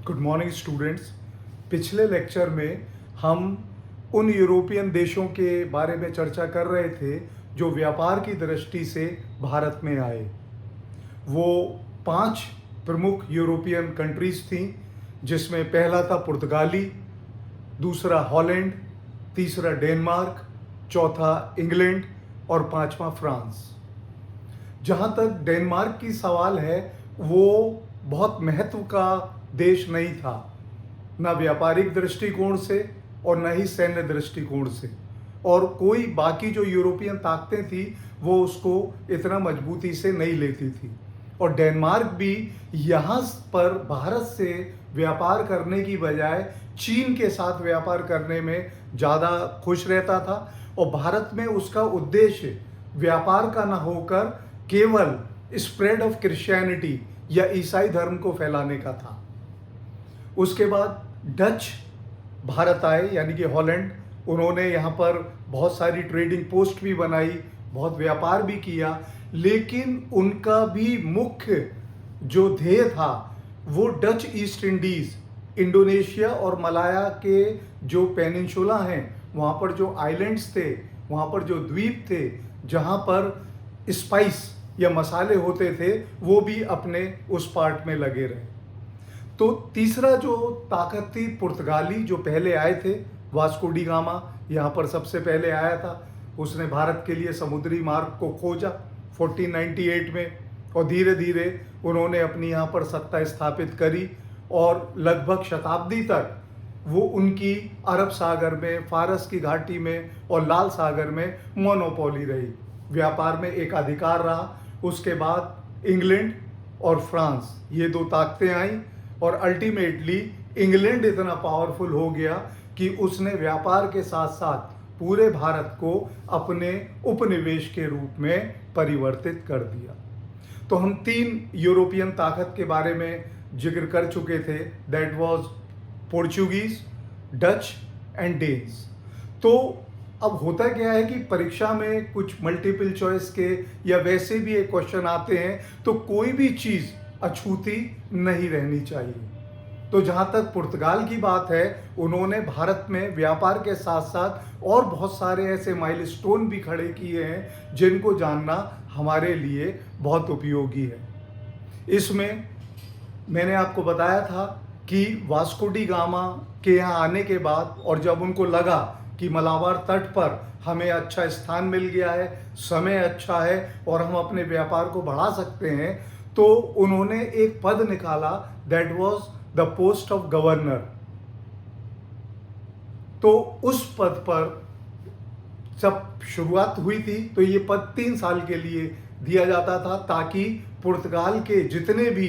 Good morning students. पिछले lecture में हम उन यूरोपियन देशों के बारे में चर्चा कर रहे थे जो व्यापार की दृष्टि से भारत में आए। वो 5 प्रमुख यूरोपियन कंट्रीज थीं, जिसमें पहला था पुर्तगाली, दूसरा हॉलैंड, तीसरा डेनमार्क, चौथा इंग्लैंड और पांचवा फ्रांस। जहाँ तक डेनमार्क की सवाल है, वो बहुत महत्व का देश नहीं था, न व्यापारिक दृष्टिकोण से और न ही सैन्य दृष्टिकोण से, और कोई बाकी जो यूरोपियन ताकतें थी वो उसको इतना मजबूती से नहीं लेती थी। और डेनमार्क भी यहाँ पर भारत से व्यापार करने की बजाय चीन के साथ व्यापार करने में ज़्यादा खुश रहता था, और भारत में उसका उद्देश्य व्यापार का न होकर केवल स्प्रेड ऑफ क्रिश्चियनिटी या ईसाई धर्म को फैलाने का था। उसके बाद डच भारत आए, यानी कि हॉलैंड। उन्होंने यहाँ पर बहुत सारी ट्रेडिंग पोस्ट भी बनाई, बहुत व्यापार भी किया, लेकिन उनका भी मुख्य जो ध्येय था वो डच ईस्ट इंडीज़, इंडोनेशिया और मलाया के जो पेनिनसुला हैं, वहाँ पर जो आइलैंड्स थे, वहाँ पर जो द्वीप थे जहाँ पर स्पाइस या मसाले होते थे, वो भी अपने उस पार्ट में लगे रहे। तो तीसरा जो ताकत थी पुर्तगाली, जो पहले आए थे। वास्को डी गामा यहाँ पर सबसे पहले आया था। उसने भारत के लिए समुद्री मार्ग को खोजा 1498 में, और धीरे धीरे उन्होंने अपनी यहाँ पर सत्ता स्थापित करी, और लगभग शताब्दी तक वो उनकी अरब सागर में, फारस की घाटी में और लाल सागर में मोनोपोली रही, व्यापार में एक अधिकार रहा। उसके बाद इंग्लैंड और फ्रांस, ये 2 ताकतें आईं, और अल्टीमेटली इंग्लैंड इतना पावरफुल हो गया कि उसने व्यापार के साथ साथ पूरे भारत को अपने उपनिवेश के रूप में परिवर्तित कर दिया। तो हम 3 यूरोपियन ताकत के बारे में जिक्र कर चुके थे, that was Portuguese, Dutch and Danes. तो अब होता क्या है कि परीक्षा में कुछ मल्टीपल चॉइस के या वैसे भी एक क्वेश्चन आते हैं, तो कोई भी चीज़ अछूती नहीं रहनी चाहिए। तो जहाँ तक पुर्तगाल की बात है, उन्होंने भारत में व्यापार के साथ साथ और बहुत सारे ऐसे माइलस्टोन भी खड़े किए हैं जिनको जानना हमारे लिए बहुत उपयोगी है। इसमें मैंने आपको बताया था कि वास्को डी गामा के यहाँ आने के बाद, और जब उनको लगा कि मलाबार तट पर हमें अच्छा स्थान मिल गया है, समय अच्छा है और हम अपने व्यापार को बढ़ा सकते हैं, तो उन्होंने एक पद निकाला, that was the post of governor. तो उस पद पर जब शुरुआत हुई थी तो ये पद 3 साल के लिए दिया जाता था, ताकि पुर्तगाल के जितने भी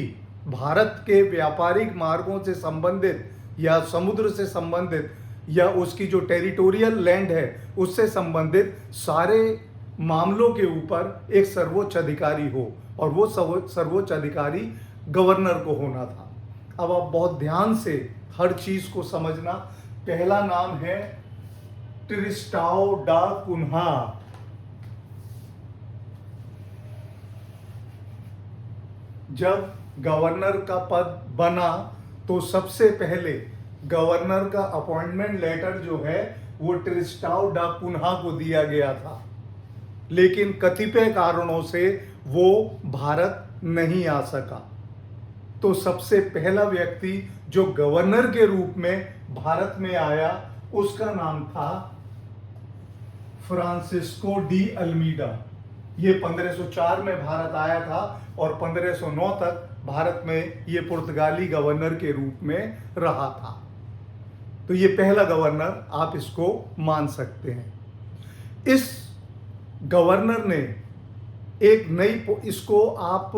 भारत के व्यापारिक मार्गों से संबंधित या समुद्र से संबंधित या उसकी जो टेरिटोरियल लैंड है उससे संबंधित सारे मामलों के ऊपर एक सर्वोच्च अधिकारी हो, और वो सर्वोच्च अधिकारी गवर्नर को होना था। अब आप बहुत ध्यान से हर चीज़ को समझना। पहला नाम है ट्रिस्टाओ डा कुन्हा। जब गवर्नर का पद बना तो सबसे पहले गवर्नर का अपॉइंटमेंट लेटर जो है वो ट्रिस्टाओ डा कुन्हा को दिया गया था, लेकिन कतिपय कारणों से वो भारत नहीं आ सका। तो सबसे पहला व्यक्ति जो गवर्नर के रूप में भारत में आया, उसका नाम था फ्रांसिस्को डी अल्मीडा। ये 1504 में भारत आया था, और 1509 तक भारत में ये पुर्तगाली गवर्नर के रूप में रहा था। तो ये पहला गवर्नर आप इसको मान सकते हैं। इस गवर्नर ने एक नई, इसको आप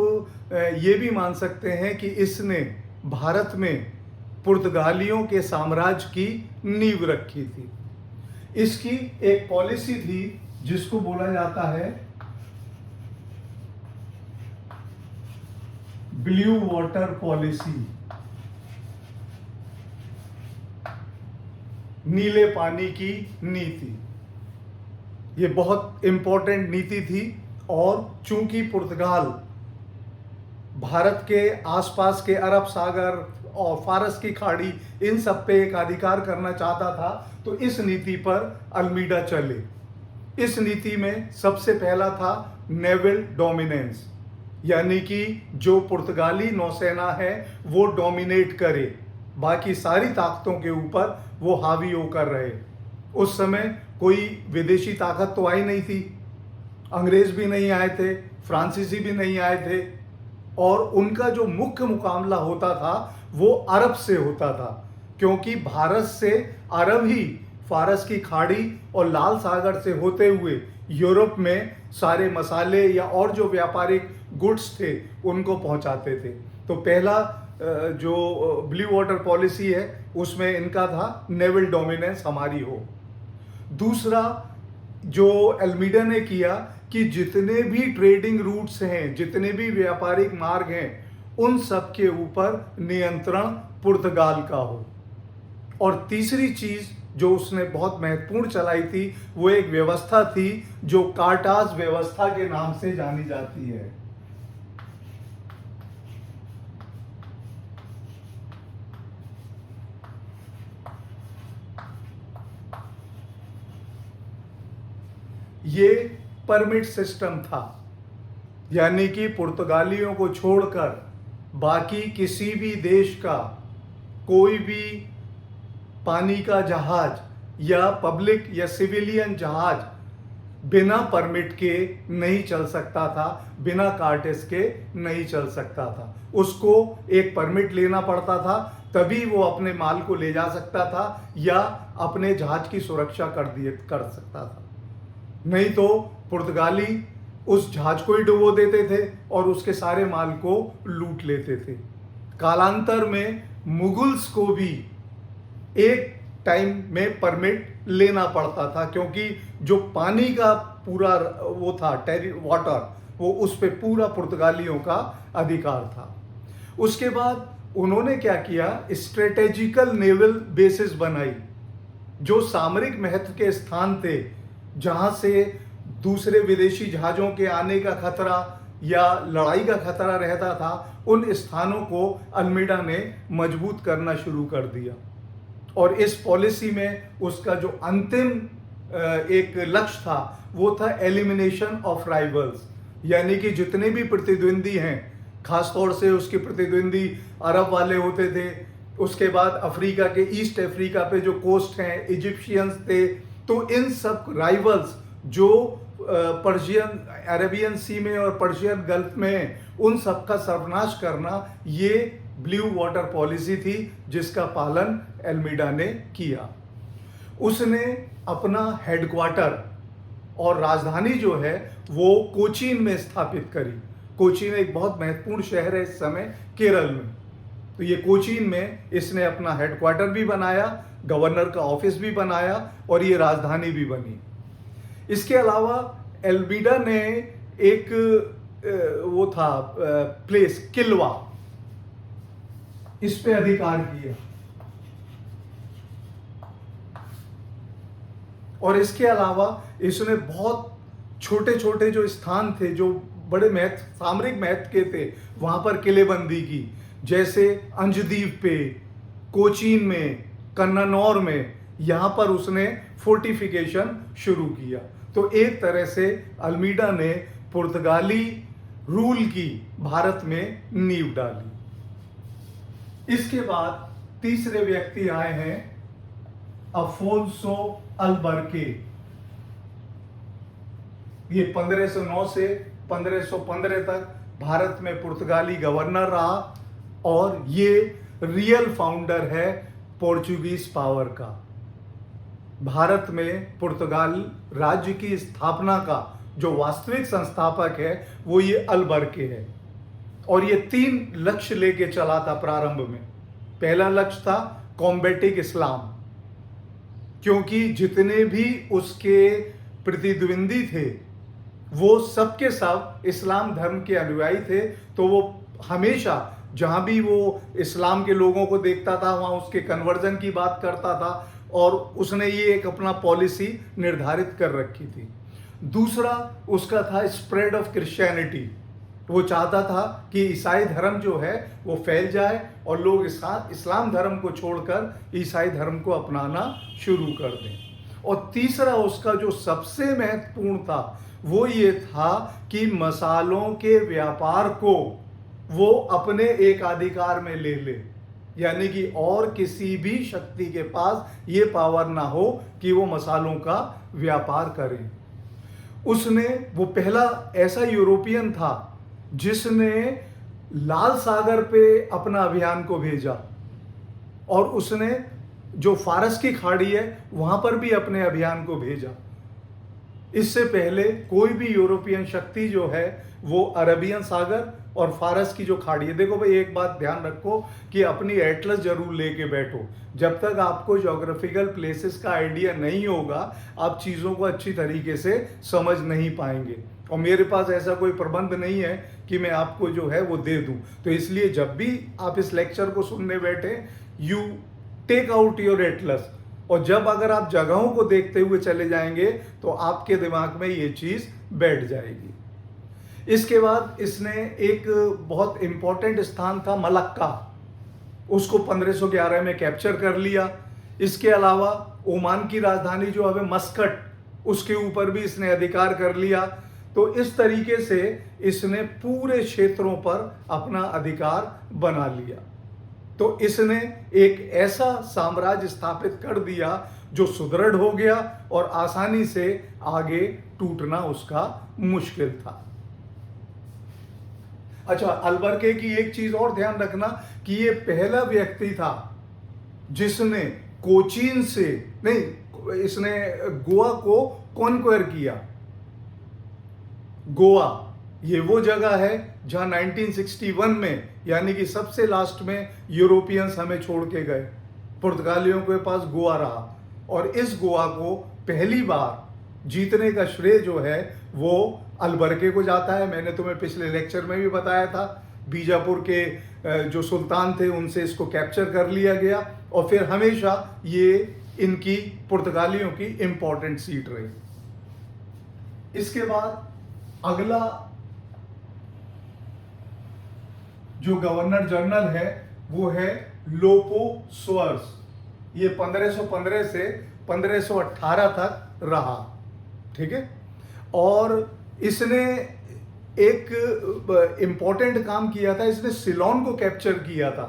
ये भी मान सकते हैं कि इसने भारत में पुर्तगालियों के साम्राज्य की नींव रखी थी। इसकी एक पॉलिसी थी जिसको बोला जाता है ब्लू वाटर पॉलिसी, नीले पानी की नीति। ये बहुत इंपॉर्टेंट नीति थी, और चूंकि पुर्तगाल भारत के आसपास के अरब सागर और फारस की खाड़ी, इन सब पे एक अधिकार करना चाहता था। तो इस नीति पर अल्मीडा चले। इस नीति में सबसे पहला था नेवल डोमिनेंस, यानी कि जो पुर्तगाली नौसेना है वो डोमिनेट करे, बाकी सारी ताकतों के ऊपर वो हावी होकर रहे। उस समय कोई विदेशी ताकत तो आई नहीं थी, अंग्रेज भी नहीं आए थे, फ्रांसीसी भी नहीं आए थे, और उनका जो मुख्य मुकाबला होता था वो अरब से होता था, क्योंकि भारत से अरब ही फारस की खाड़ी और लाल सागर से होते हुए यूरोप में सारे मसाले या और जो व्यापारिक गुड्स थे उनको पहुंचाते थे। तो पहला जो ब्लू वाटर पॉलिसी है उसमें इनका था नेवल डोमिनेंस हमारी हो। दूसरा जो अल्मीडा ने किया कि जितने भी ट्रेडिंग रूट्स हैं, जितने भी व्यापारिक मार्ग हैं, उन सब के ऊपर नियंत्रण पुर्तगाल का हो। और तीसरी चीज जो उसने बहुत महत्वपूर्ण चलाई थी वो एक व्यवस्था थी जो कार्टाज व्यवस्था के नाम से जानी जाती है। ये परमिट सिस्टम था, यानी कि पुर्तगालियों को छोड़कर बाकी किसी भी देश का कोई भी पानी का जहाज या पब्लिक या सिविलियन जहाज बिना परमिट के नहीं चल सकता था, बिना कार्टेस के नहीं चल सकता था। उसको एक परमिट लेना पड़ता था, तभी वो अपने माल को ले जा सकता था या अपने जहाज की सुरक्षा कर सकता था। नहीं तो पुर्तगाली उस जहाज को ही डुबो देते थे और उसके सारे माल को लूट लेते थे। कालांतर में मुगल्स को भी एक टाइम में परमिट लेना पड़ता था, क्योंकि जो पानी का पूरा वो था वाटर, वो उस पे पूरा पुर्तगालियों का अधिकार था। उसके बाद उन्होंने क्या किया, स्ट्रेटेजिकल नेवल बेसिस बनाई, जो सामरिक महत्व के स्थान थे, जहां से दूसरे विदेशी जहाजों के आने का खतरा या लड़ाई का खतरा रहता था। उन स्थानों को अल्मीडा ने मजबूत करना शुरू कर दिया। और इस पॉलिसी में उसका जो अंतिम एक लक्ष्य था वो था एलिमिनेशन ऑफ राइवल्स, यानी कि जितने भी प्रतिद्वंदी हैं, खासतौर से उसके प्रतिद्वंदी अरब वाले होते थे, उसके बाद अफ्रीका के ईस्ट अफ्रीका पे जो कोस्ट हैं इजिप्शियंस थे, तो इन सब राइवल्स जो पर्शियन अरेबियन सी में और पर्शियन गल्फ में, उन सब का सर्वनाश करना, ये ब्लू वाटर पॉलिसी थी जिसका पालन अल्मीडा ने किया। उसने अपना हेडक्वार्टर और राजधानी जो है वो कोचीन में स्थापित करी। कोचीन एक बहुत महत्वपूर्ण शहर है इस समय केरल में। तो ये कोचीन में इसने अपना हेडक्वार्टर भी बनाया, गवर्नर का ऑफिस भी बनाया और ये राजधानी भी बनी। इसके अलावा अल्मीडा ने एक वो था प्लेस किलवा, इस पे अधिकार किया। और इसके अलावा इसने बहुत छोटे छोटे जो स्थान थे जो बड़े सामरिक महत्व के थे, वहां पर किलेबंदी की, जैसे अंजदीव पे, कोचीन में, कन्नानौर में, यहां पर उसने फोर्टिफिकेशन शुरू किया। तो एक तरह से अल्मीडा ने पुर्तगाली रूल की भारत में नींव डाली। इसके बाद तीसरे व्यक्ति आए हैं अफोंसो अल्बर्के। ये 1509 से 1515 तक भारत में पुर्तगाली गवर्नर रहा और ये रियल फाउंडर है पोर्चुगीज पावर का। भारत में पुर्तगाल राज्य की स्थापना का जो वास्तविक संस्थापक है वो ये अल्बर्के है। और ये 3 लक्ष्य लेके चला था प्रारंभ में। पहला लक्ष्य था कॉम्बेटिंग इस्लाम, क्योंकि जितने भी उसके प्रतिद्वंदी थे वो सबके सब इस्लाम धर्म के अनुयायी थे। तो वो हमेशा जहां भी वो इस्लाम के लोगों को देखता था वहां उसके कन्वर्जन की बात करता था और उसने ये एक अपना पॉलिसी निर्धारित कर रखी थी। दूसरा उसका था स्प्रेड ऑफ क्रिश्चियनिटी। वो चाहता था कि ईसाई धर्म जो है वो फैल जाए और लोग इस्लाम धर्म को छोड़कर ईसाई धर्म को अपनाना शुरू कर दें। और तीसरा उसका जो सबसे महत्वपूर्ण था वो ये था कि मसालों के व्यापार को वो अपने एक अधिकार में ले ले, यानी कि और किसी भी शक्ति के पास ये पावर ना हो कि वो मसालों का व्यापार करे। उसने वो पहला ऐसा यूरोपियन था जिसने लाल सागर पे अपना अभियान को भेजा और उसने जो फारस की खाड़ी है वहां पर भी अपने अभियान को भेजा। इससे पहले कोई भी यूरोपियन शक्ति जो है वो अरबियन सागर और फारस की जो खाड़ी है, देखो भाई एक बात ध्यान रखो कि अपनी एटलस जरूर लेके बैठो। जब तक आपको ज्योग्राफिकल प्लेसेस का आइडिया नहीं होगा आप चीज़ों को अच्छी तरीके से समझ नहीं पाएंगे, और मेरे पास ऐसा कोई प्रबंध नहीं है कि मैं आपको जो है वो दे दूं। तो इसलिए जब भी आप इस लेक्चर को सुनने बैठे you take out your atlas, और जब अगर आप जगहों को देखते हुए चले जाएंगे तो आपके दिमाग में ये चीज़ बैठ जाएगी। इसके बाद इसने एक बहुत इंपॉर्टेंट स्थान था मलक्का, उसको 1511 में कैप्चर कर लिया। इसके अलावा ओमान की राजधानी जो अब है मस्कट, उसके ऊपर भी इसने अधिकार कर लिया। तो इस तरीके से इसने पूरे क्षेत्रों पर अपना अधिकार बना लिया। तो इसने एक ऐसा साम्राज्य स्थापित कर दिया जो सुदृढ़ हो गया और आसानी से आगे टूटना उसका मुश्किल था। अच्छा, अलबर्के की एक चीज और ध्यान रखना कि ये पहला व्यक्ति था जिसने कोचीन से नहीं, इसने गोवा को कॉन्क्वेर किया। गोवा ये वो जगह है जहां 1961 में, यानी कि सबसे लास्ट में यूरोपियंस हमें छोड़ के गए, पुर्तगालियों के पास गोवा रहा, और इस गोवा को पहली बार जीतने का श्रेय जो है वो अलबर्के को जाता है। मैंने तुम्हें पिछले लेक्चर में भी बताया था, बीजापुर के जो सुल्तान थे उनसे इसको कैप्चर कर लिया गया और फिर हमेशा ये इनकी पुर्तगालियों की इंपॉर्टेंट सीट रही। इसके बाद अगला जो गवर्नर जनरल है वो है लोपो सोअर्स। ये 1515 से 1518 तक रहा, ठीक है। और इसने एक इंपॉर्टेंट काम किया था, इसने सिलोन को कैप्चर किया था।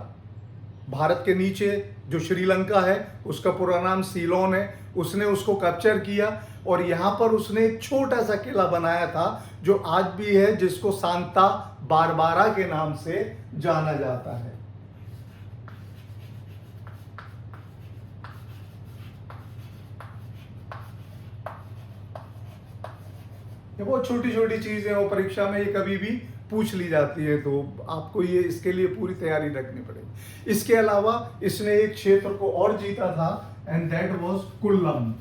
भारत के नीचे जो श्रीलंका है उसका पूरा नाम सीलोन है, उसने उसको कैप्चर किया और यहां पर उसने एक छोटा सा किला बनाया था जो आज भी है, जिसको सांता बारबारा के नाम से जाना जाता है। ये बहुत छोटी छोटी चीजें और परीक्षा में ये कभी भी पूछ ली जाती है, तो आपको ये इसके लिए पूरी तैयारी रखनी पड़ेगी। इसके अलावा इसने एक क्षेत्र को और जीता था एंड दैट वाज कुल्लम।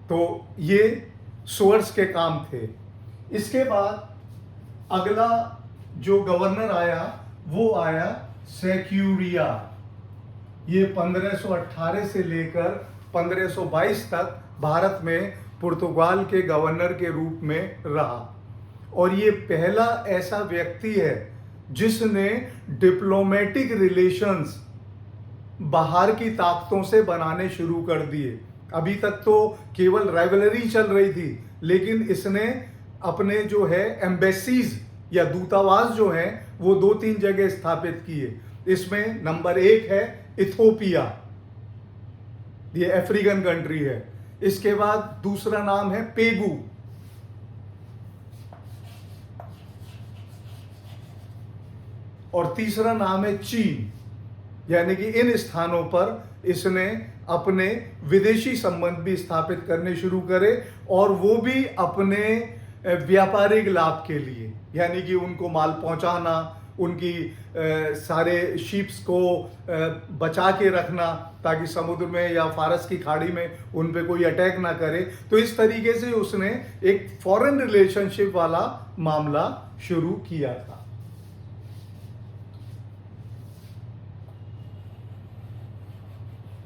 तो ये सोअर्स के काम थे। इसके बाद अगला जो गवर्नर आया वो आया सेक्यूरिया। ये 1518 से लेकर 1522 तक भारत में पुर्तगाल के गवर्नर के रूप में रहा, और ये पहला ऐसा व्यक्ति है जिसने डिप्लोमेटिक रिलेशंस बाहर की ताकतों से बनाने शुरू कर दिए। अभी तक तो केवल राइवलरी चल रही थी, लेकिन इसने अपने जो है एम्बेसीज या दूतावास जो हैं वो 2-3 जगह स्थापित किए। इसमें नंबर 1 है इथोपिया, ये अफ्रीकन कंट्री है। इसके बाद दूसरा नाम है पेगू, और तीसरा नाम है चीन। यानी कि इन स्थानों पर इसने अपने विदेशी संबंध भी स्थापित करने शुरू करे, और वो भी अपने व्यापारिक लाभ के लिए, यानी कि उनको माल पहुंचाना, उनकी सारे शिप्स को बचा के रखना ताकि समुद्र में या फारस की खाड़ी में उन पे कोई अटैक ना करे। तो इस तरीके से उसने एक फॉरेन रिलेशनशिप वाला मामला शुरू किया था।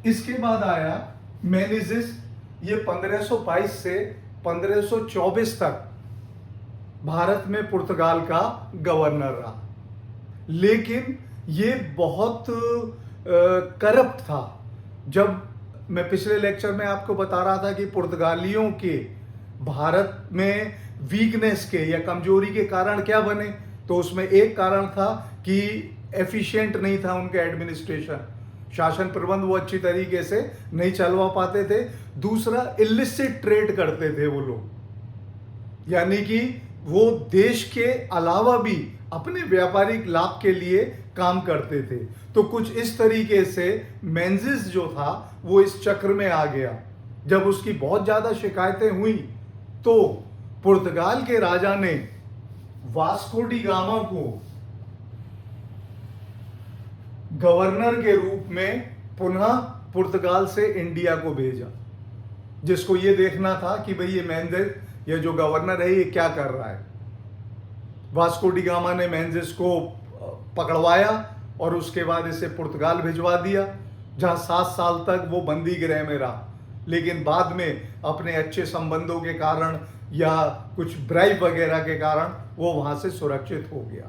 इसके बाद आया मेनिजिस। ये 1522 से 1524 तक भारत में पुर्तगाल का गवर्नर रहा, लेकिन ये बहुत करप्ट था। जब मैं पिछले लेक्चर में आपको बता रहा था कि पुर्तगालियों के भारत में वीकनेस के या कमजोरी के कारण क्या बने, तो उसमें एक कारण था कि एफिशिएंट नहीं था उनका एडमिनिस्ट्रेशन, शासन प्रबंध वो अच्छी तरीके से नहीं चलवा पाते थे। दूसरा, इलिसिट ट्रेड करते थे वो लोग, यानी कि वो देश के अलावा भी अपने व्यापारिक लाभ के लिए काम करते थे। तो कुछ इस तरीके से मेंजिस जो था वो इस चक्र में आ गया। जब उसकी बहुत ज्यादा शिकायतें हुई तो पुर्तगाल के राजा ने वास्को डी गामा को गवर्नर के रूप में पुनः पुर्तगाल से इंडिया को भेजा, जिसको ये देखना था कि भाई ये मेंजिस, ये जो गवर्नर है, ये क्या कर रहा है। वास्को डी गामा ने मेंजिस को पकड़वाया और उसके बाद इसे पुर्तगाल भिजवा दिया, जहां 7 साल तक वो बंदी गृह में रहा। लेकिन बाद में अपने अच्छे संबंधों के कारण या कुछ ब्राइब वगैरह के कारण वो वहां से सुरक्षित हो गया।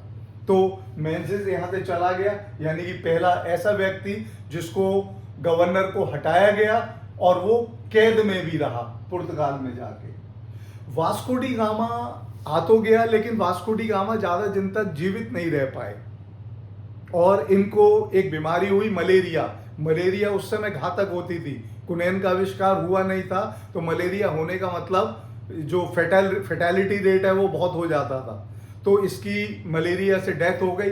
तो मेंजिस यहां से चला गया, यानी कि पहला ऐसा व्यक्ति जिसको गवर्नर को हटाया गया और वो कैद में भी रहा पुर्तगाल में जाके। वास्को डी गामा आ तो गया, लेकिन वास्को डी गामा ज्यादा दिन तक जीवित नहीं रह पाए और इनको एक बीमारी हुई, मलेरिया उस समय घातक होती थी। कुनैन का आविष्कार हुआ नहीं था, तो मलेरिया होने का मतलब जो फेटैलिटी रेट है वो बहुत हो जाता था। तो इसकी मलेरिया से डेथ हो गई।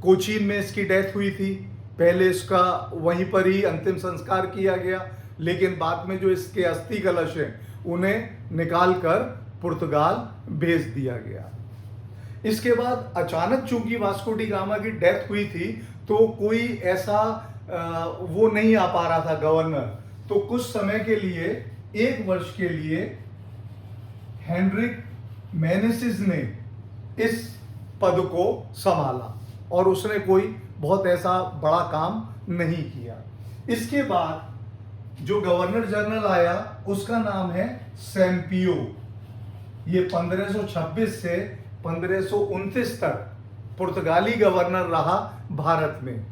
कोचीन में इसकी डेथ हुई थी। पहले इसका वहीं पर ही अंतिम संस्कार किया गया, लेकिन बाद में जो इसके अस्थि कलश हैं उन्हें निकाल कर पुर्तगाल भेज दिया गया। इसके बाद अचानक चूंकि वास्को डी गामा की डेथ हुई थी, तो कोई ऐसा वो नहीं आ पा रहा था गवर्नर। तो कुछ समय के लिए, 1 वर्ष के लिए, हेनरिक मेनेसिस ने इस पद को संभाला और उसने कोई बहुत ऐसा बड़ा काम नहीं किया। इसके बाद जो गवर्नर जनरल आया उसका नाम है सैम्पियो। ये 1526 से 1529 तक पुर्तगाली गवर्नर रहा भारत में,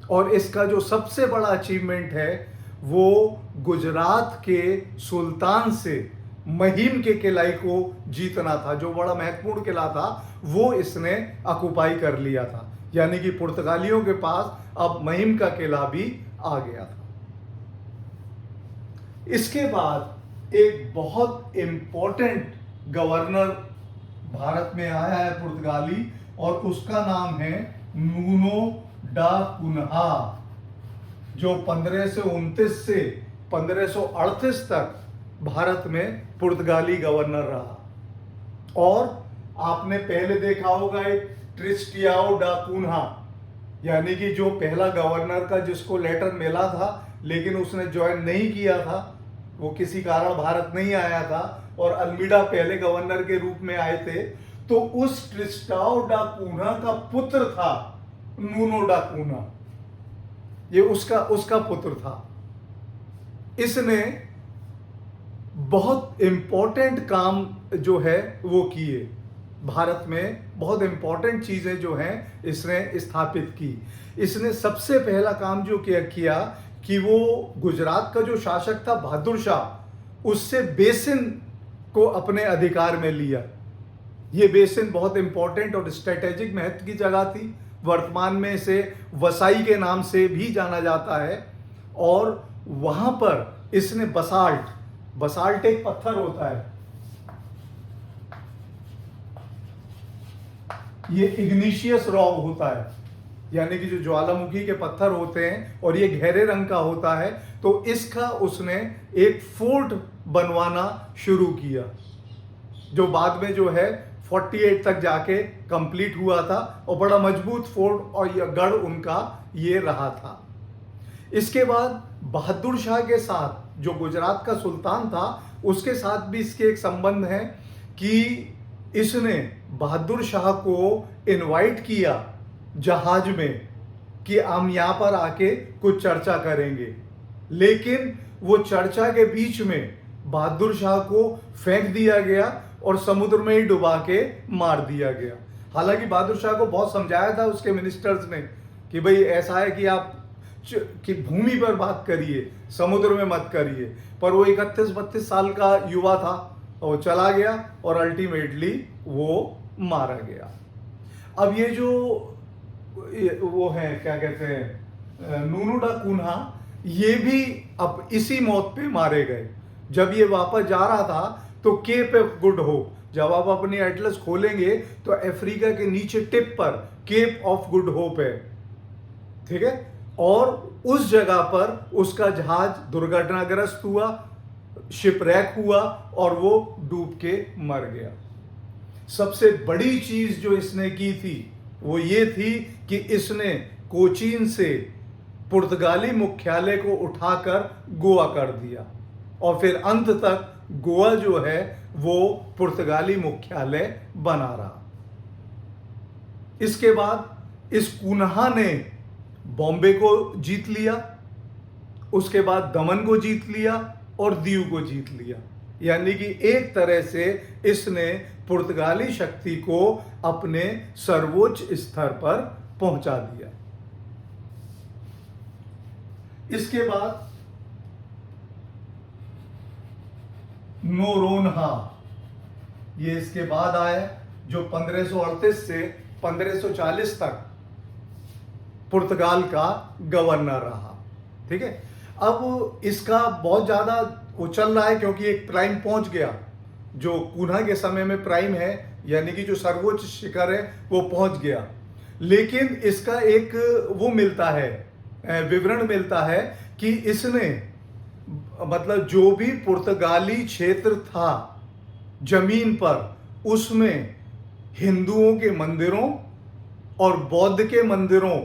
और इसका जो सबसे बड़ा अचीवमेंट है वो गुजरात के सुल्तान से महिम के किले को जीतना था। जो बड़ा महत्वपूर्ण किला था वो इसने ऑक्युपाई कर लिया था, यानी कि पुर्तगालियों के पास अब महिम का किला भी आ गया था। इसके बाद एक बहुत इंपॉर्टेंट गवर्नर भारत में आया है पुर्तगाली, और उसका नाम है नूनो डा कुन्हा, जो 1529 से 1538 तक भारत में पुर्तगाली गवर्नर रहा। और आपने पहले देखा होगा एक ट्रिस्टियाओ डा कुन्हा, यानी कि जो पहला गवर्नर का जिसको लेटर मिला था लेकिन उसने ज्वाइन नहीं किया था, वो किसी कारण भारत नहीं आया था, और अल्मीडा पहले गवर्नर के रूप में आए थे। तो उस ट्रिस्टाओ डा कुन्हा का पुत्र था नूनो डा कुन्हा, ये उसका पुत्र था। इसने बहुत इंपॉर्टेंट काम जो है वो किए, भारत में बहुत इंपॉर्टेंट चीजें जो हैं इसने स्थापित की। इसने सबसे पहला काम जो किया कि वो गुजरात का जो शासक था बहादुर शाह, उससे बेसिन को अपने अधिकार में लिया। ये बेसिन बहुत इंपॉर्टेंट और स्ट्रेटेजिक महत्व की जगह थी। वर्तमान में इसे वसाई के नाम से भी जाना जाता है। और वहां पर इसने बसाल्ट एक पत्थर होता है, ये इग्निशियस रॉक होता है, यानी कि जो ज्वालामुखी के पत्थर होते हैं और ये गहरे रंग का होता है। तो इसका उसने एक फोर्ट बनवाना शुरू किया, जो बाद में जो है 48 तक जाके कंप्लीट हुआ था, और बड़ा मजबूत फोर्ट और यह गढ़ उनका ये रहा था। इसके बाद बहादुर शाह के साथ, जो गुजरात का सुल्तान था, उसके साथ भी इसके एक संबंध है कि इसने बहादुर शाह को इनवाइट किया जहाज में कि हम यहां पर आके कुछ चर्चा करेंगे। लेकिन वो चर्चा के बीच में बहादुर शाह को फेंक दिया गया और समुद्र में ही डुबा के मार दिया गया। हालांकि बहादुर शाह को बहुत समझाया था उसके मिनिस्टर्स ने कि भाई ऐसा है कि आप कि भूमि पर बात करिए, समुद्र में मत करिए, पर वो 31-32 साल का युवा था और वो चला गया और अल्टीमेटली वो मारा गया। अब ये जो वो है क्या कहते हैं नूनू दा कुन्हा, ये भी अब इसी मौत पे मारे गए। जब ये वापस जा रहा था तो केप ऑफ गुड होप, जब आप अपनी एटलस खोलेंगे तो अफ्रीका के नीचे टिप पर केप ऑफ गुड होप है, ठीक है। और उस जगह पर उसका जहाज दुर्घटनाग्रस्त हुआ, शिपरैक हुआ और वो डूब के मर गया। सबसे बड़ी चीज जो इसने की थी वो ये थी कि इसने कोचीन से पुर्तगाली मुख्यालय को उठाकर गोवा कर दिया और फिर अंत तक गोवा जो है वो पुर्तगाली मुख्यालय बना रहा। इसके बाद इस कुन्हा ने बॉम्बे को जीत लिया, उसके बाद दमन को जीत लिया और दीव को जीत लिया। यानी कि एक तरह से इसने पुर्तगाली शक्ति को अपने सर्वोच्च स्तर पर पहुंचा दिया। इसके बाद नोरोन्हा, ये इसके बाद आया, जो 1538 से 1540 तक पुर्तगाल का गवर्नर रहा, ठीक है। अब इसका बहुत ज्यादा वो चल रहा है क्योंकि एक प्राइम पहुंच गया, जो कुन्हा के समय में प्राइम है, यानी कि जो सर्वोच्च शिखर है वो पहुंच गया। लेकिन इसका एक वो मिलता है, विवरण मिलता है कि इसने मतलब जो भी पुर्तगाली क्षेत्र था जमीन पर, उसमें हिंदुओं के मंदिरों और बौद्ध के मंदिरों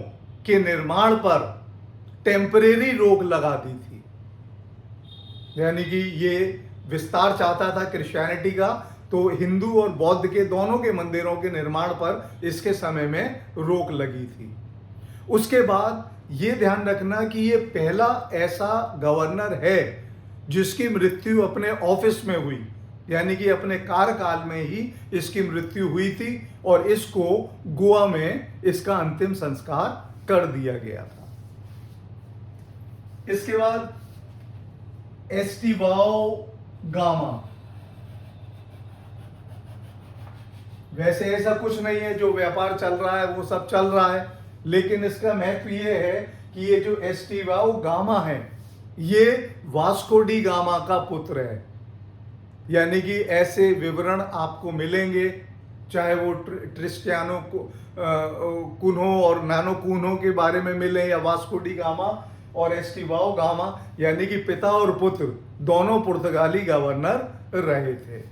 के निर्माण पर टेम्परेरी रोक लगा दी थी। यानी कि ये विस्तार चाहता था क्रिश्चियनिटी का, तो हिंदू और बौद्ध के दोनों के मंदिरों के निर्माण पर इसके समय में रोक लगी थी। उसके बाद ये ध्यान रखना कि ये पहला ऐसा गवर्नर है जिसकी मृत्यु अपने ऑफिस में हुई, यानी कि अपने कार्यकाल में ही इसकी मृत्यु हुई थी और इसको गोवा में इसका अंतिम संस्कार कर दिया गया था। इसके बाद एस्टिवाओ गामा, वैसे ऐसा कुछ नहीं है, जो व्यापार चल रहा है वो सब चल रहा है, लेकिन इसका महत्व ये है कि ये जो एस्टिवाओ गामा है ये वास्को डी गामा का पुत्र है। यानी कि ऐसे विवरण आपको मिलेंगे, चाहे वो क्रिस्टियानो कुन्हो और नानो कुन्हो के बारे में मिले या वास्को डी गामा और एस्टिवाओ गामा, यानी कि पिता और पुत्र दोनों पुर्तगाली गवर्नर रहे थे।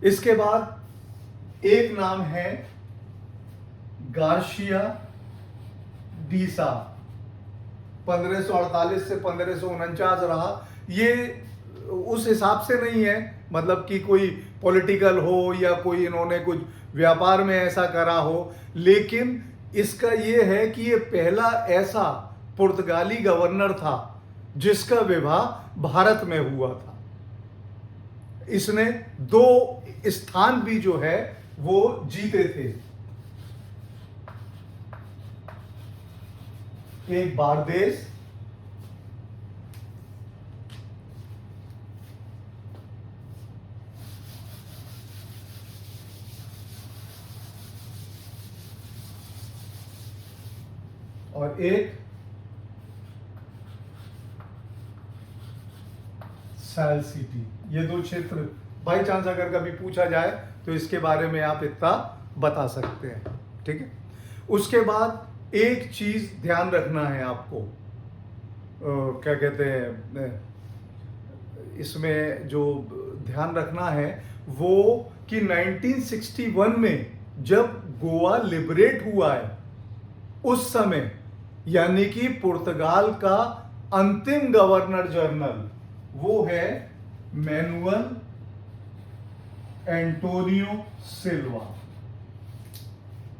इसके बाद एक नाम है गार्शिया डीसा, 1548 से 1549 रहा। ये उस हिसाब से नहीं है, मतलब कि कोई पॉलिटिकल हो या कोई इन्होंने कुछ व्यापार में ऐसा करा हो, लेकिन इसका ये है कि ये पहला ऐसा पुर्तगाली गवर्नर था जिसका विवाह भारत में हुआ था। इसने 2 स्थान भी जो है वो जीते थे, एक बारदेस और एक सैल सिटी। ये 2 क्षेत्र बाई चांस अगर कभी पूछा जाए तो इसके बारे में आप इतना बता सकते हैं, ठीक है। उसके बाद एक चीज ध्यान रखना है आपको, क्या कहते हैं, इसमें जो ध्यान रखना है वो कि 1961 में जब गोवा लिबरेट हुआ है उस समय, यानी कि पुर्तगाल का अंतिम गवर्नर जनरल वो है मैनुअल एंटोनियो सिल्वा।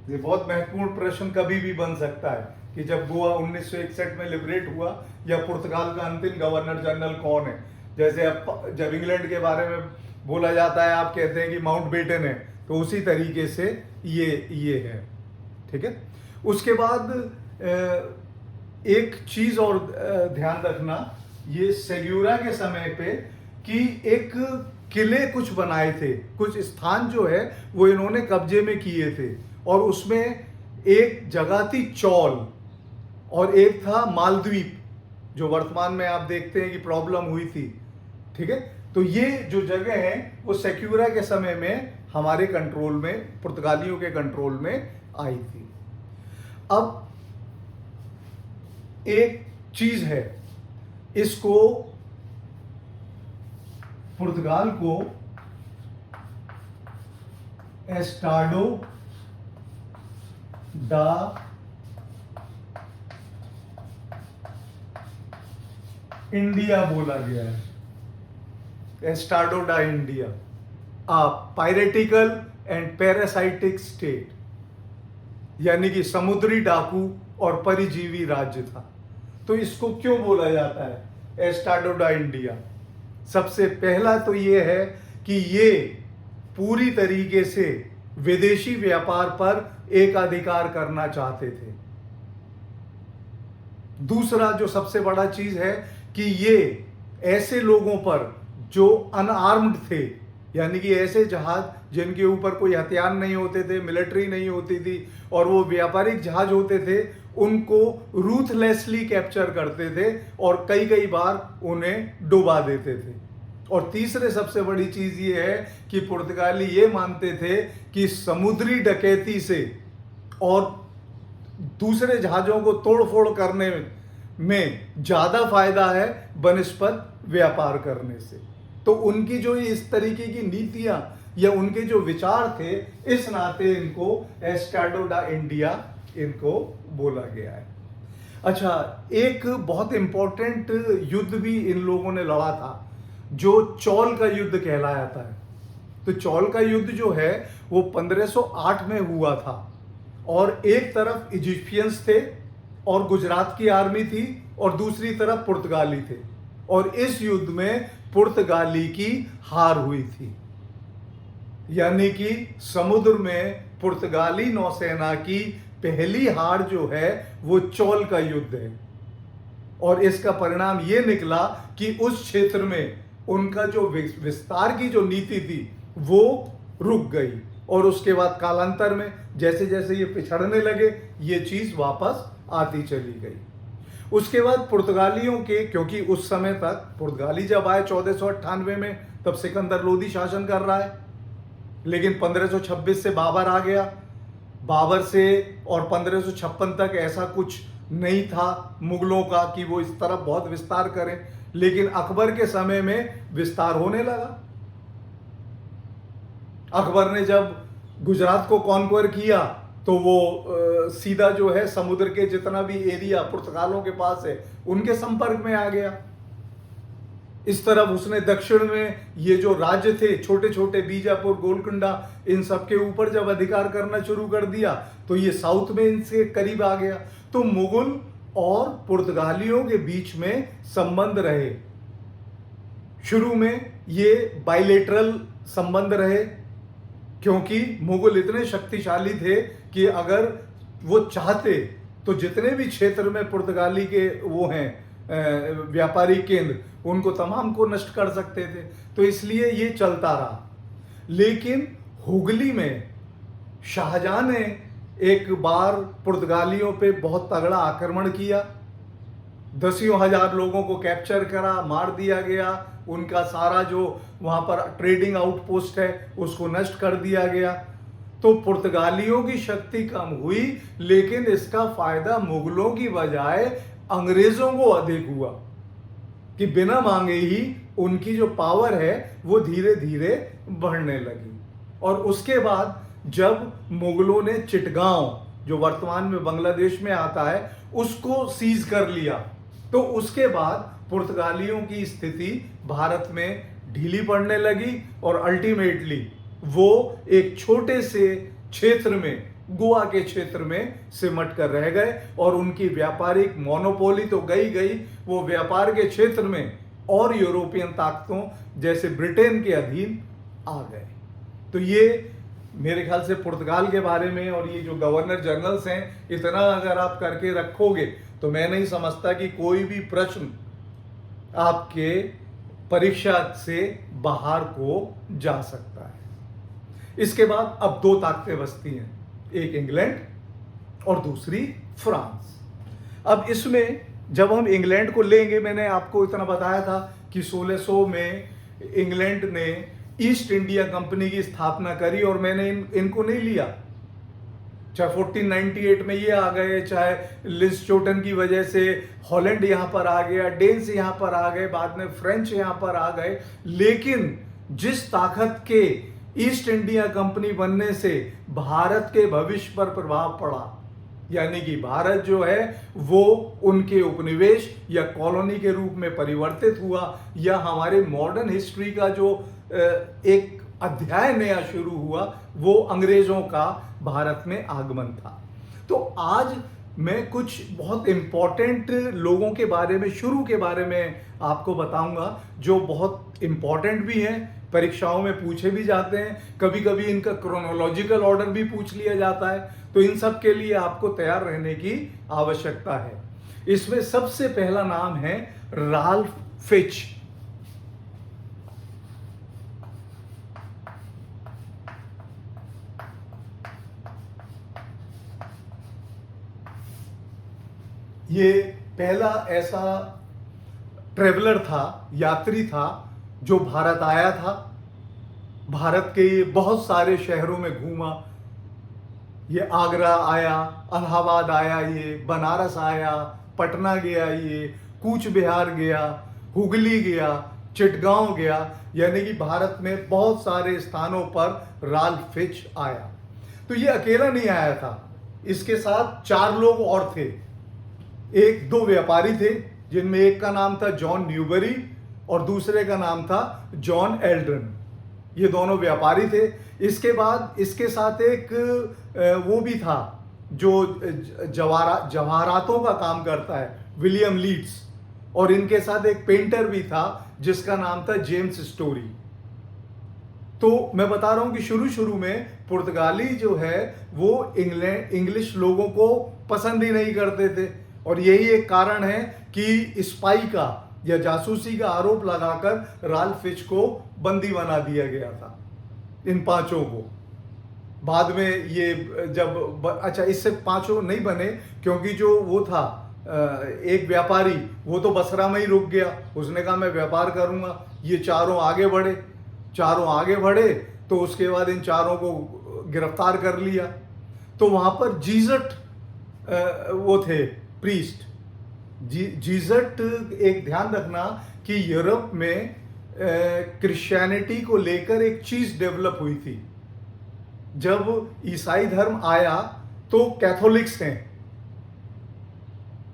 ये बहुत महत्वपूर्ण प्रश्न कभी भी बन सकता है कि जब गोवा 1961 में लिबरेट हुआ या पुर्तगाल का अंतिम गवर्नर जनरल कौन है, जैसे अब जब इंग्लैंड के बारे में बोला जाता है आप कहते हैं कि माउंट बेटन है, तो उसी तरीके से ये है। ठीक है। उसके बाद एक चीज और ध्यान रखना, ये सेग्यूरा के समय पे कि एक किले कुछ बनाए थे, कुछ स्थान जो है वो इन्होंने कब्जे में किए थे, और उसमें एक जगह थी चौल और एक था मालद्वीप, जो वर्तमान में आप देखते हैं कि प्रॉब्लम हुई थी। ठीक है। तो ये जो जगह है वो सेक्यूरा के समय में हमारे कंट्रोल में, पुर्तगालियों के कंट्रोल में आई थी। अब एक चीज है, इसको पुर्तगाल को एस्टाडो डा इंडिया बोला गया है। एस्टाडो डा India, a piratical and parasitic state, यानी कि समुद्री डाकू और परिजीवी राज्य था। तो इसको क्यों बोला जाता है एस्टाडो डा इंडिया? सबसे पहला तो ये है कि ये पूरी तरीके से विदेशी व्यापार पर एकाधिकार करना चाहते थे। दूसरा जो सबसे बड़ा चीज है कि ये ऐसे लोगों पर जो अनआर्म्ड थे, यानी कि ऐसे जहाज जिनके ऊपर कोई हथियार नहीं होते थे, मिलिट्री नहीं होती थी, और वो व्यापारिक जहाज होते थे, उनको रूथलेसली कैप्चर करते थे और कई कई बार उन्हें डुबा देते थे। और तीसरे सबसे बड़ी चीज ये है कि पुर्तगाली ये मानते थे कि समुद्री डकैती से और दूसरे जहाजों को तोड़फोड़ करने में ज्यादा फायदा है बनिस्पत व्यापार करने से। तो उनकी जो इस तरीके की नीतियां या उनके जो विचार थे, इस नाते इनको एस्टाडो डा इंडिया इनको बोला गया है। अच्छा, एक बहुत इंपॉर्टेंट युद्ध भी इन लोगों ने लड़ा था, जो चौल का युद्ध कहलाया था। तो चौल का युद्ध जो है वो 1508 में हुआ था, और एक तरफ इजिप्शियंस थे और गुजरात की आर्मी थी, और दूसरी तरफ पुर्तगाली थे, और इस युद्ध में पुर्तगाली की हार हुई थी। यानी कि समुद्र में पुर्तगाली नौसेना की पहली हार जो है वो चौल का युद्ध है, और इसका परिणाम ये निकला कि उस क्षेत्र में उनका जो विस्तार की जो नीति थी वो रुक गई, और उसके बाद कालांतर में जैसे जैसे ये पिछड़ने लगे, ये चीज वापस आती चली गई। उसके बाद पुर्तगालियों के, क्योंकि उस समय तक पुर्तगाली जब आए 1498 में, तब सिकंदर लोदी शासन कर रहा है, लेकिन 1526 से बाबर आ गया। बाबर से और 1556 तक ऐसा कुछ नहीं था मुगलों का कि वो इस तरफ बहुत विस्तार करें, लेकिन अकबर के समय में विस्तार होने लगा। अकबर ने जब गुजरात को कॉन्क्वर किया तो वो सीधा जो है समुद्र के जितना भी एरिया पुर्तगालों के पास है उनके संपर्क में आ गया। इस तरफ उसने दक्षिण में ये जो राज्य थे छोटे छोटे, बीजापुर, गोलकुंडा, इन सब के ऊपर जब अधिकार करना शुरू कर दिया तो ये साउथ में इनसे करीब आ गया। तो मुगल और पुर्तगालियों के बीच में संबंध रहे। शुरू में ये बाइलेटरल संबंध रहे, क्योंकि मुगल इतने शक्तिशाली थे कि अगर वो चाहते तो जितने भी क्षेत्र में पुर्तगाली के वो हैं व्यापारी केंद्र, उनको तमाम को नष्ट कर सकते थे। तो इसलिए ये चलता रहा। लेकिन हुगली में शाहजहां ने एक बार पुर्तगालियों पे बहुत तगड़ा आक्रमण किया, दसियों हजार लोगों को कैप्चर करा, मार दिया गया, उनका सारा जो वहां पर ट्रेडिंग आउटपोस्ट है उसको नष्ट कर दिया गया। तो पुर्तगालियों की शक्ति कम हुई, लेकिन इसका फायदा मुगलों की बजाय अंग्रेजों को अधिक हुआ कि बिना मांगे ही उनकी जो पावर है वो धीरे धीरे बढ़ने लगी। और उसके बाद जब मुगलों ने चिटगांव, जो वर्तमान में बांग्लादेश में आता है, उसको सीज कर लिया, तो उसके बाद पुर्तगालियों की स्थिति भारत में ढीली पड़ने लगी, और अल्टीमेटली वो एक छोटे से क्षेत्र में, गोवा के क्षेत्र में सिमट कर रह गए, और उनकी व्यापारिक मोनोपोली तो गई, वो व्यापार के क्षेत्र में और यूरोपियन ताकतों जैसे ब्रिटेन के अधीन आ गए। तो ये मेरे ख्याल से पुर्तगाल के बारे में, और ये जो गवर्नर जनरल्स हैं, इतना अगर आप करके रखोगे तो मैं नहीं समझता कि कोई भी प्रश्न आपके परीक्षा से बाहर को जा सकता है। इसके बाद अब दो ताकतें बचती हैं, एक इंग्लैंड और दूसरी फ्रांस। अब इसमें जब हम इंग्लैंड को लेंगे, मैंने आपको इतना बताया था कि 1600 में इंग्लैंड ने ईस्ट इंडिया कंपनी की स्थापना करी, और मैंने इनको नहीं लिया। चाहे 1498 में ये आ गए, चाहे लिस्टोटन की वजह से हॉलैंड यहां पर आ गया, डेन्स यहां पर आ गए, बाद में फ्रेंच यहां पर आ गए, लेकिन जिस ताकत के ईस्ट इंडिया कंपनी बनने से भारत के भविष्य पर प्रभाव पड़ा, यानी कि भारत जो है वो उनके उपनिवेश या कॉलोनी के रूप में परिवर्तित हुआ, या हमारे मॉडर्न हिस्ट्री का जो एक अध्याय नया शुरू हुआ, वो अंग्रेजों का भारत में आगमन था। तो आज मैं कुछ बहुत इंपॉर्टेंट लोगों के बारे में, शुरू के बारे में आपको बताऊंगा, जो बहुत इंपॉर्टेंट भी हैं, परीक्षाओं में पूछे भी जाते हैं, कभी कभी इनका क्रोनोलॉजिकल ऑर्डर भी पूछ लिया जाता है। तो इन सब के लिए आपको तैयार रहने की आवश्यकता है। इसमें सबसे पहला नाम है राल्फ फिच। ये पहला ऐसा ट्रेवलर था, यात्री था, जो भारत आया था। भारत के बहुत सारे शहरों में घूमा। ये आगरा आया, इलाहाबाद आया, ये बनारस आया, पटना गया, ये कूच बिहार गया, हुगली गया, चिटगांव गया, यानी कि भारत में बहुत सारे स्थानों पर राल्फ फिच आया। तो ये अकेला नहीं आया था, इसके साथ 4 लोग और थे। एक 2 व्यापारी थे, जिनमें एक का नाम था जॉन न्यूबरी और दूसरे का नाम था जॉन एल्ड्रन। ये दोनों व्यापारी थे। इसके बाद इसके साथ एक वो भी था जो जवाहरातों का काम करता है, विलियम लीड्स, और इनके साथ एक पेंटर भी था जिसका नाम था जेम्स स्टोरी। तो मैं बता रहा हूं कि शुरू में पुर्तगाली जो है वो इंग्लिश लोगों को पसंद ही नहीं करते थे, और यही एक कारण है कि स्पाई का या जासूसी का आरोप लगाकर राल्फ फिच को बंदी बना दिया गया था, इन 5 को। बाद में ये जब अच्छा, इससे 5 नहीं बने, क्योंकि जो वो था एक व्यापारी, वो तो बसरा में ही रुक गया, उसने कहा मैं व्यापार करूंगा। ये चारों आगे बढ़े, तो उसके बाद इन 4 को गिरफ्तार कर लिया। तो वहां पर जीजट वो थे, प्रीस्ट। जीजट, एक ध्यान रखना कि यूरोप में क्रिश्चियनिटी को लेकर एक चीज डेवलप हुई थी। जब ईसाई धर्म आया तो कैथोलिक्स हैं,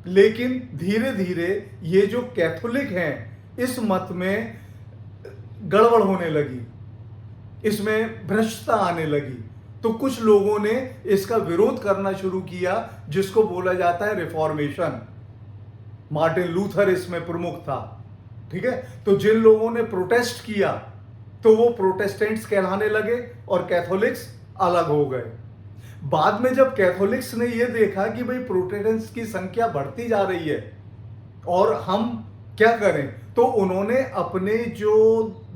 लेकिन धीरे धीरे ये जो कैथोलिक हैं, इस मत में गड़बड़ होने लगी, इसमें भ्रष्टता आने लगी। तो कुछ लोगों ने इसका विरोध करना शुरू किया, जिसको बोला जाता है रिफॉर्मेशन। मार्टिन लूथर इसमें प्रमुख था, ठीक है। तो जिन लोगों ने प्रोटेस्ट किया तो वो प्रोटेस्टेंट्स कहलाने लगे और कैथोलिक्स अलग हो गए। बाद में जब कैथोलिक्स ने ये देखा कि भाई प्रोटेस्टेंट्स की संख्या बढ़ती जा रही है और हम क्या करें, तो उन्होंने अपने जो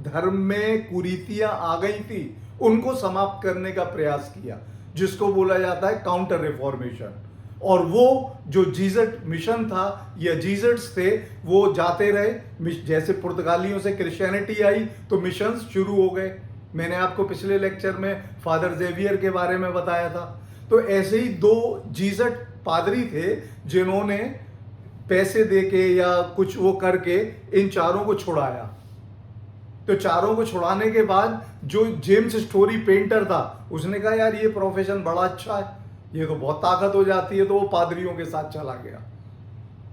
धर्म में कुरीतियां आ गई थी उनको समाप्त करने का प्रयास किया, जिसको बोला जाता है काउंटर रिफॉर्मेशन। और वो जो जीजट मिशन था या जीजट्स थे, वो जाते रहे। जैसे पुर्तगालियों से क्रिश्चियनिटी आई तो मिशंस शुरू हो गए। मैंने आपको पिछले लेक्चर में फादर जेवियर के बारे में बताया था। तो ऐसे ही 2 जीजट पादरी थे जिन्होंने पैसे देके या कुछ वो करके इन 4 को छुड़ाया। तो 4 को छुड़ाने के बाद जो जेम्स स्टोरी पेंटर था, उसने कहा यार ये प्रोफेशन बड़ा अच्छा है, ये तो बहुत ताकत हो जाती है, तो वो पादरियों के साथ चला गया।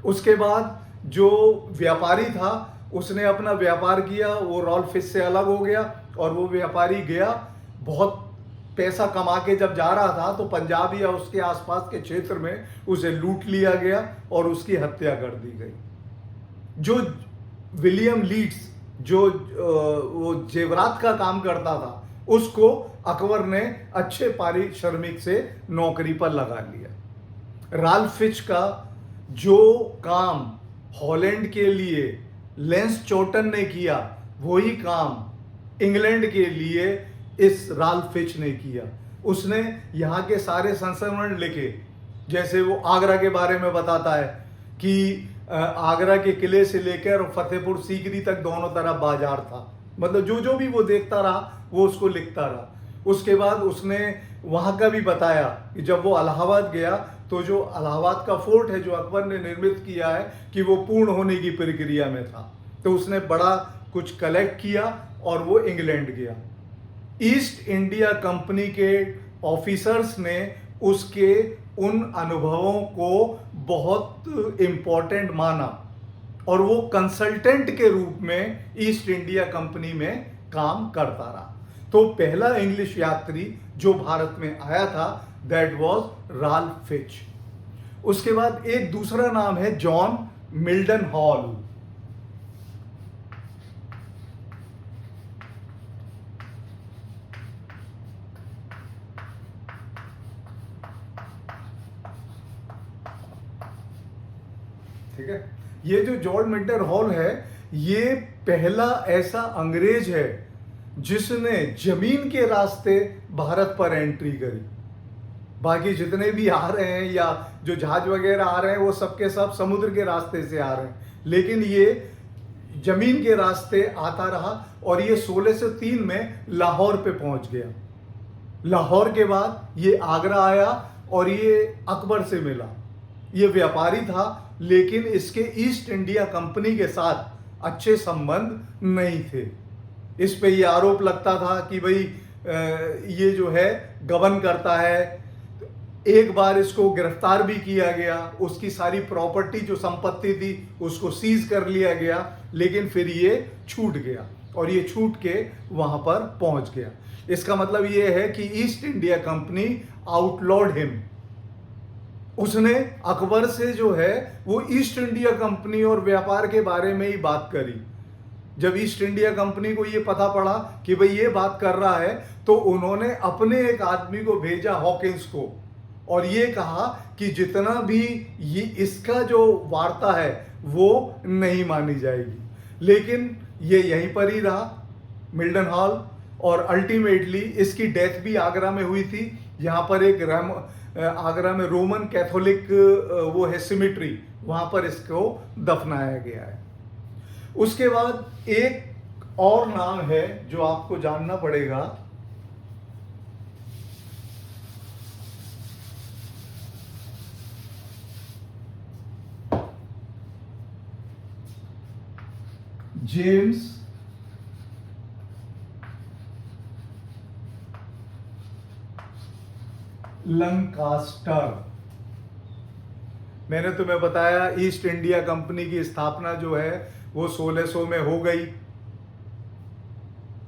उसके बाद जो व्यापारी था उसने अपना व्यापार किया, वो राल्फ फिच से अलग हो गया, और वो व्यापारी गया, बहुत पैसा कमा के जब जा रहा था तो पंजाब या उसके आसपास के क्षेत्र में उसे लूट लिया गया और उसकी हत्या कर दी गई। जो विलियम लीड्स जो वो जेवरात का काम करता था, उसको अकबर ने अच्छे पारिश्रमिक से नौकरी पर लगा लिया। राल्फ फिच का जो काम हॉलैंड के लिए लेंस चोटन ने किया, वही काम इंग्लैंड के लिए इस राल्फ फिच ने किया। उसने यहाँ के सारे संस्मरण लिखे, जैसे वो आगरा के बारे में बताता है कि आगरा के किले से लेकर फतेहपुर सीकरी तक दोनों तरफ बाजार था। मतलब जो जो भी वो देखता रहा वो उसको लिखता रहा। उसके बाद उसने वहाँ का भी बताया कि जब वो इलाहाबाद गया तो जो इलाहाबाद का फोर्ट है जो अकबर ने निर्मित किया है कि वो पूर्ण होने की प्रक्रिया में था। तो उसने बड़ा कुछ कलेक्ट किया और वो इंग्लैंड गया। ईस्ट इंडिया कंपनी के ऑफिसर्स ने उसके उन अनुभवों को बहुत इम्पोर्टेंट माना और वो कंसल्टेंट के रूप में ईस्ट इंडिया कंपनी में काम करता रहा। तो पहला इंग्लिश यात्री जो भारत में आया था दैट वाज राल्फ फिच। उसके बाद एक दूसरा नाम है जॉन मिल्डन हॉल। ठीक है, ये जो जॉन मिल्टन हॉल है, ये पहला ऐसा अंग्रेज है जिसने जमीन के रास्ते भारत पर एंट्री करी। बाकी जितने भी आ रहे हैं या जो जहाज वगैरह आ रहे हैं वो सबके सब समुद्र के रास्ते से आ रहे हैं, लेकिन ये जमीन के रास्ते आता रहा और ये 1603 में लाहौर पे पहुंच गया। लाहौर के बाद ये आगरा आया और ये अकबर से मिला। ये व्यापारी था लेकिन इसके ईस्ट इंडिया कंपनी के साथ अच्छे संबंध नहीं थे। इस पे ये आरोप लगता था कि भाई ये जो है गबन करता है। एक बार इसको गिरफ्तार भी किया गया, उसकी सारी प्रॉपर्टी जो संपत्ति थी उसको सीज कर लिया गया, लेकिन फिर ये छूट गया और ये छूट के वहां पर पहुंच गया। इसका मतलब ये है कि east India company outlawed him. उसने अकबर से जो है वो ईस्ट इंडिया कंपनी और व्यापार के बारे में ही बात करी। जब ईस्ट इंडिया कंपनी को ये पता पड़ा कि भाई ये बात कर रहा है, तो उन्होंने अपने एक आदमी को भेजा हॉकिंस को और ये कहा कि जितना भी ये इसका जो वार्ता है वो नहीं मानी जाएगी। लेकिन ये यहीं पर ही रहा मिल्टन हॉल, और अल्टीमेटली इसकी डेथ भी आगरा में हुई थी। यहाँ पर एक आगरा में रोमन कैथोलिक वो है सिमिट्री, वहां पर इसको दफनाया गया है। उसके बाद एक और नाम है जो आपको जानना पड़ेगा, जेम्स लंकास्टर। मैंने तुम्हें बताया ईस्ट इंडिया कंपनी की स्थापना जो है वो 1600 में हो गई,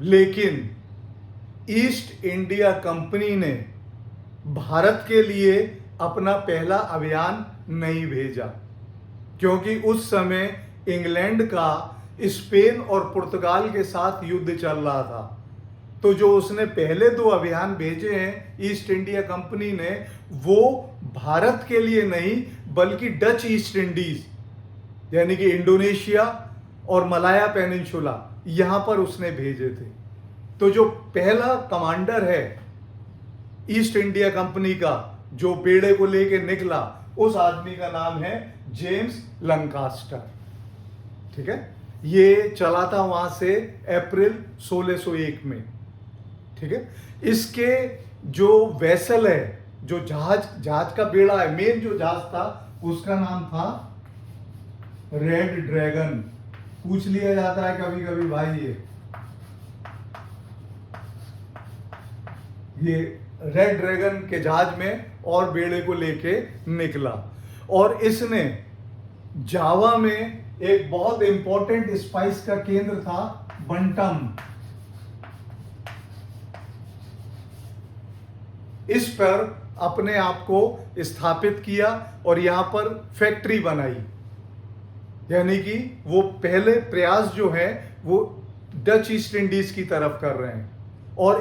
लेकिन ईस्ट इंडिया कंपनी ने भारत के लिए अपना पहला अभियान नहीं भेजा, क्योंकि उस समय इंग्लैंड का स्पेन और पुर्तगाल के साथ युद्ध चल रहा था। तो जो उसने पहले 2 अभियान भेजे हैं ईस्ट इंडिया कंपनी ने, वो भारत के लिए नहीं बल्कि डच ईस्ट इंडीज यानी कि इंडोनेशिया और मलाया पेनिनसुला यहां पर उसने भेजे थे। तो जो पहला कमांडर है ईस्ट इंडिया कंपनी का जो बेड़े को लेके निकला, उस आदमी का नाम है जेम्स लंकास्टर। ठीक है, ये चला था वहां से अप्रैल 1601 में। ठीक है, इसके जो वेसल है, जो जहाज का बेड़ा है, मेन जो जहाज था उसका नाम था रेड ड्रैगन। पूछ लिया जाता है कभी कभी भाई, ये रेड ड्रैगन के जहाज में और बेड़े को लेके निकला। और इसने जावा में एक बहुत इंपॉर्टेंट स्पाइस का केंद्र था बंटम, इस पर अपने आप को स्थापित किया और यहां पर फैक्ट्री बनाई। यानी कि वो पहले प्रयास जो है वो डच ईस्ट इंडीज की तरफ कर रहे हैं, और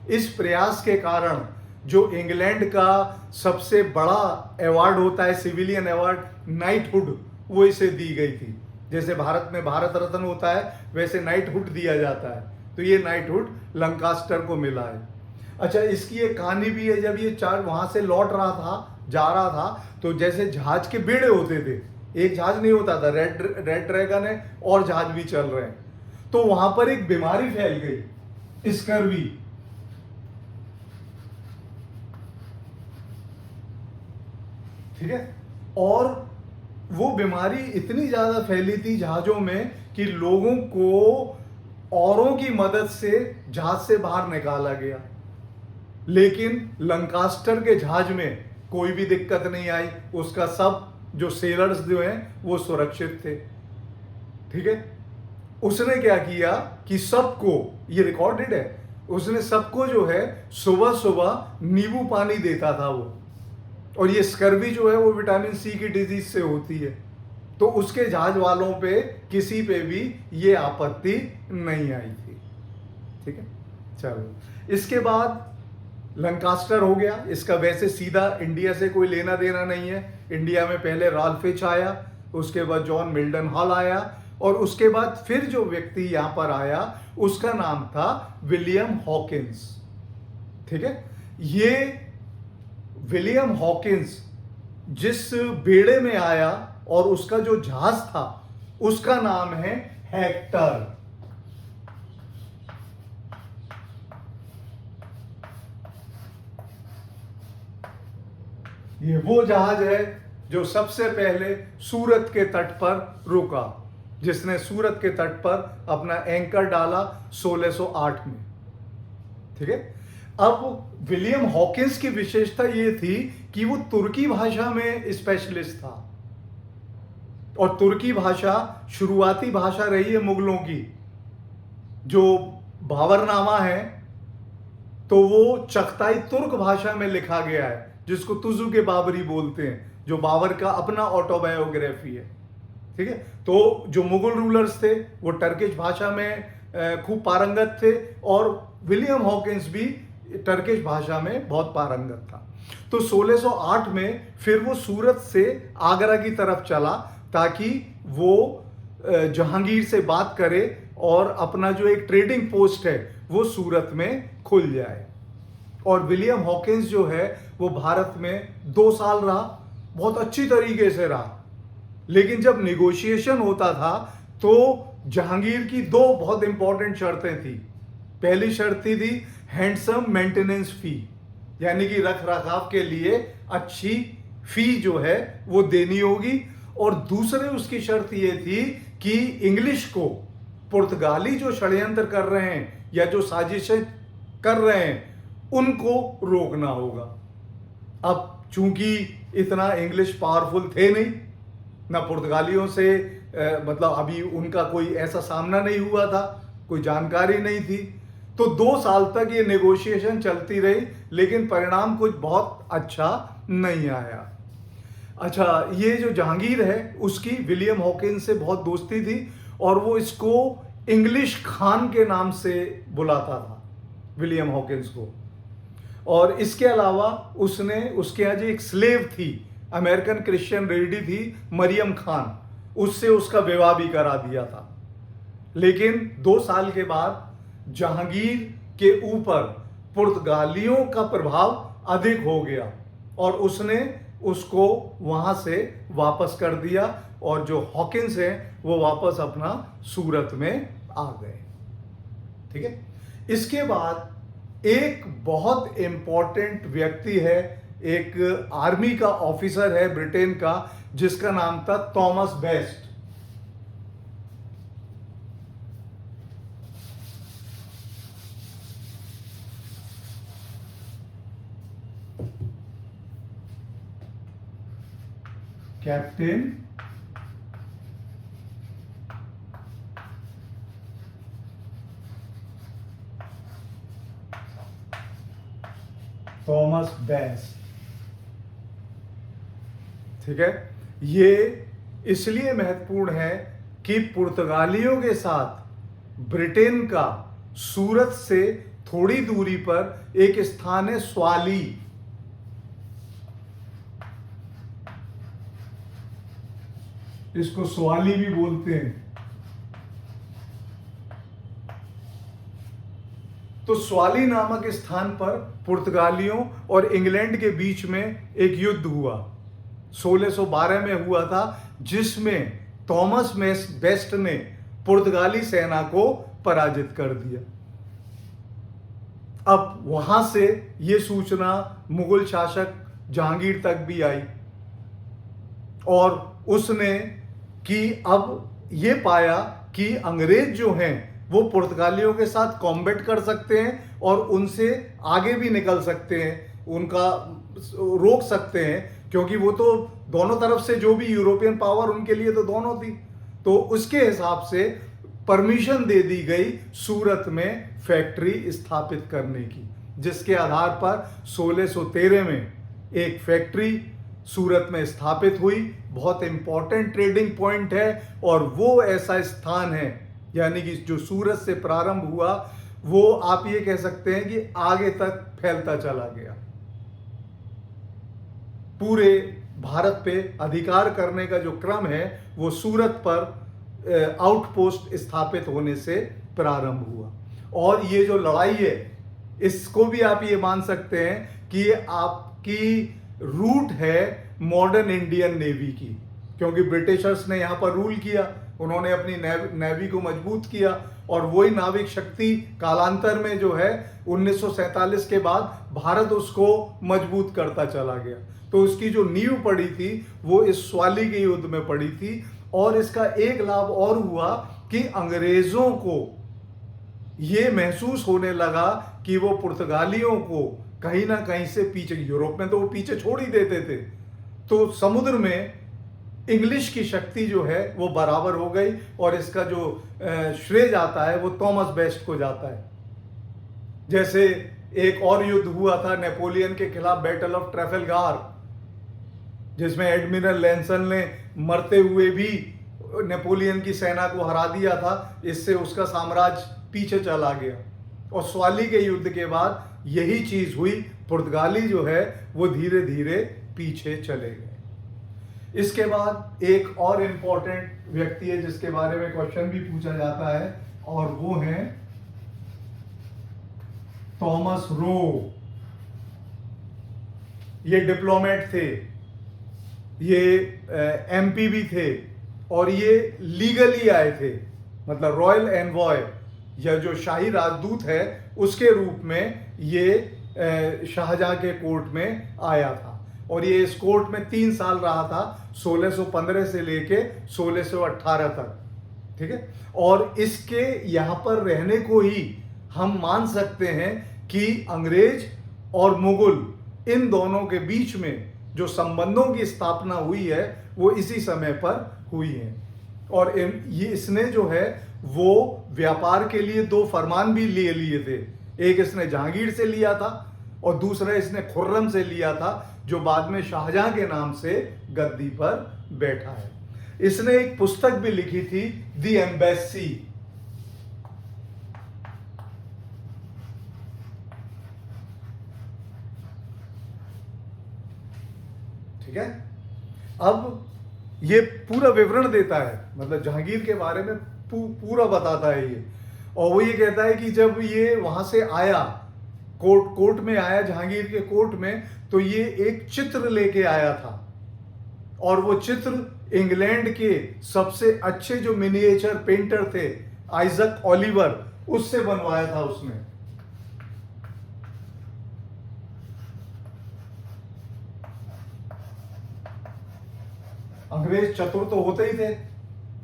इस प्रयास के कारण जो इंग्लैंड का सबसे बड़ा अवार्ड होता है, सिविलियन अवार्ड, नाइटहुड, वो इसे दी गई थी। जैसे भारत में भारत रत्न होता है, वैसे नाइटहुड दिया जाता है, तो ये नाइटहुड लंकास्टर को मिला है। अच्छा, इसकी एक कहानी भी है। जब ये चार वहां से लौट रहा था, जा रहा था, तो जैसे जहाज के बेड़े होते थे, एक जहाज नहीं होता था, रेड ड्रैगन है और जहाज भी चल रहे हैं, तो वहां पर एक बीमारी फैल गई, स्कर्वी। ठीक है, और वो बीमारी इतनी ज्यादा फैली थी जहाजों में कि लोगों को औरों की मदद से जहाज से बाहर निकाला गया, लेकिन लंकास्टर के जहाज में कोई भी दिक्कत नहीं आई। उसका सब जो सेलर्स जो हैं वो सुरक्षित थे। ठीक है, उसने क्या किया कि सबको, ये रिकॉर्डेड है, उसने सबको जो है सुबह सुबह नींबू पानी देता था वो। और ये स्कर्वी जो है वो विटामिन सी की डिजीज से होती है, तो उसके जहाज वालों पे किसी पे भी ये आपत्ति नहीं आई थी। ठीक है, चलो, इसके बाद लंकास्टर हो गया। इसका वैसे सीधा इंडिया से कोई लेना देना नहीं है। इंडिया में पहले राल्फ फिच आया, उसके बाद जॉन मिल्टन हॉल आया, और उसके बाद फिर जो व्यक्ति यहां पर आया उसका नाम था विलियम हॉकिंस। ठीक है, ये विलियम हॉकिंस जिस बेड़े में आया और उसका जो जहाज था उसका नाम है हेक्टर। ये वो जहाज है जो सबसे पहले सूरत के तट पर रुका, जिसने सूरत के तट पर अपना एंकर डाला 1608 में। ठीक है, अब विलियम हॉकिंस की विशेषता ये थी कि वो तुर्की भाषा में स्पेशलिस्ट था, और तुर्की भाषा शुरुआती भाषा रही है मुगलों की। जो बाबरनामा है तो वो चगताई तुर्क भाषा में लिखा गया है, जिसको तुजु के बाबरी बोलते हैं, जो बाबर का अपना ऑटोबायोग्राफी है। ठीक है, तो जो मुगल रूलर्स थे वो टर्किश भाषा में खूब पारंगत थे, और विलियम हॉकिंस भी टर्किश भाषा में बहुत पारंगत था। तो 1608 में फिर वो सूरत से आगरा की तरफ चला ताकि वो जहांगीर से बात करे और अपना जो एक ट्रेडिंग पोस्ट है वो सूरत में खुल जाए। और विलियम हॉकिंस जो है वो भारत में 2 साल रहा, बहुत अच्छी तरीके से रहा। लेकिन जब निगोशिएशन होता था तो जहांगीर की 2 बहुत इंपॉर्टेंट शर्तें थी। पहली शर्त थी हैंडसम मेंटेनेंस फी, यानी कि रख रखाव के लिए अच्छी फी जो है वो देनी होगी। और दूसरे उसकी शर्त ये थी कि इंग्लिश को पुर्तगाली जो षड्यंत्र कर रहे हैं या जो साजिशें कर रहे हैं उनको रोकना होगा। अब चूंकि इतना इंग्लिश पावरफुल थे नहीं, ना पुर्तगालियों से मतलब अभी उनका कोई ऐसा सामना नहीं हुआ था, कोई जानकारी नहीं थी, तो 2 साल तक ये नेगोशिएशन चलती रही, लेकिन परिणाम कुछ बहुत अच्छा नहीं आया। अच्छा, ये जो जहांगीर है उसकी विलियम हॉकिंस से बहुत दोस्ती थी, और वो इसको इंग्लिश खान के नाम से बुलाता था, विलियम हॉकिंस को। और इसके अलावा उसने, उसके यहाँ जो एक स्लेव थी, अमेरिकन क्रिश्चियन लेडी थी मरियम खान, उससे उसका विवाह भी करा दिया था। लेकिन 2 साल के बाद जहांगीर के ऊपर पुर्तगालियों का प्रभाव अधिक हो गया और उसने उसको वहां से वापस कर दिया, और जो हॉकिंस है वो वापस अपना सूरत में आ गए। ठीक है, इसके बाद एक बहुत इंपॉर्टेंट व्यक्ति है, एक आर्मी का ऑफिसर है ब्रिटेन का, जिसका नाम था Thomas best. Captain Thomas best. ठीक है, ये इसलिए महत्वपूर्ण है कि पुर्तगालियों के साथ ब्रिटेन का सूरत से थोड़ी दूरी पर एक स्थान है स्वाली। इसको स्वाली भी बोलते हैं। तो स्वाली नामक स्थान पर पुर्तगालियों और इंग्लैंड के बीच में एक युद्ध हुआ, 1612 में हुआ था, जिसमें थॉमस बेस्ट ने पुर्तगाली सेना को पराजित कर दिया। अब वहां से यह सूचना मुगल शासक जहांगीर तक भी आई और उसने कि अब ये पाया कि अंग्रेज जो हैं वो पुर्तगालियों के साथ कॉम्बैट कर सकते हैं और उनसे आगे भी निकल सकते हैं, उनका रोक सकते हैं, क्योंकि वो तो दोनों तरफ से जो भी यूरोपियन पावर उनके लिए तो दोनों थी। तो उसके हिसाब से परमिशन दे दी गई सूरत में फैक्ट्री स्थापित करने की, जिसके आधार पर 1613 में एक फैक्ट्री सूरत में स्थापित हुई। बहुत इंपॉर्टेंट ट्रेडिंग पॉइंट है और वो ऐसा स्थान है, यानी कि जो सूरत से प्रारंभ हुआ वो आप ये कह सकते हैं कि आगे तक फैलता चला गया। पूरे भारत पे अधिकार करने का जो क्रम है वो सूरत पर आउटपोस्ट स्थापित होने से प्रारंभ हुआ। और ये जो लड़ाई है इसको भी आप ये मान सकते हैं कि ये आपकी रूट है मॉडर्न इंडियन नेवी की, क्योंकि ब्रिटिशर्स ने यहां पर रूल किया, उन्होंने अपनी नेवी को मजबूत किया और वही नाविक शक्ति कालांतर में जो है 1947 के बाद भारत उसको मजबूत करता चला गया। तो उसकी जो नींव पड़ी थी वो इस स्वाली के युद्ध में पड़ी थी। और इसका एक लाभ और हुआ कि अंग्रेजों को ये महसूस होने लगा कि वो पुर्तगालियों को कहीं ना कहीं से पीछे, यूरोप में तो वो पीछे छोड़ ही देते थे, तो समुद्र में इंग्लिश की शक्ति जो है वो बराबर हो गई और इसका जो श्रेय जाता है वो थॉमस बेस्ट को जाता है। जैसे एक और युद्ध हुआ था नेपोलियन के खिलाफ, बैटल ऑफ ट्रैफलगार, जिसमें एडमिरल लैंसन ने मरते हुए भी नेपोलियन की सेना को हरा दिया था, इससे उसका साम्राज्य पीछे चला गया। और स्वाली के युद्ध के बाद यही चीज हुई, पुर्तगाली जो है वो धीरे धीरे पीछे चले गए। इसके बाद एक और इंपॉर्टेंट व्यक्ति है जिसके बारे में क्वेश्चन भी पूछा जाता है और वो है थॉमस रो। ये डिप्लोमेट थे, ये एमपी भी थे और ये लीगली आए थे, मतलब रॉयल एनवॉय या जो शाही राजदूत है उसके रूप में ये शाहजहां के कोर्ट में आया था। और ये इस कोर्ट में 3 साल रहा था, 1615 से लेके 1618 तक, ठीक है। और इसके यहां पर रहने को ही हम मान सकते हैं कि अंग्रेज और मुगल इन दोनों के बीच में जो संबंधों की स्थापना हुई है वो इसी समय पर हुई है। और इसने जो है वो व्यापार के लिए 2 फरमान भी लिए थे। एक इसने जहांगीर से लिया था और दूसरा इसने खुर्रम से लिया था, जो बाद में शाहजहां के नाम से गद्दी पर बैठा है। इसने एक पुस्तक भी लिखी थी, दी एम्बेसी। ठीक है। अब ये पूरा विवरण देता है, मतलब जहांगीर के बारे में पूरा बताता है ये। और वो ये कहता है कि जब ये वहां से आया, कोर्ट में आया, जहांगीर के कोर्ट में, तो ये एक चित्र लेके आया था और वो चित्र इंग्लैंड के सबसे अच्छे जो मिनिएचर पेंटर थे आइजक ओलिवर, उससे बनवाया था उसने। अंग्रेज चतुर तो होते ही थे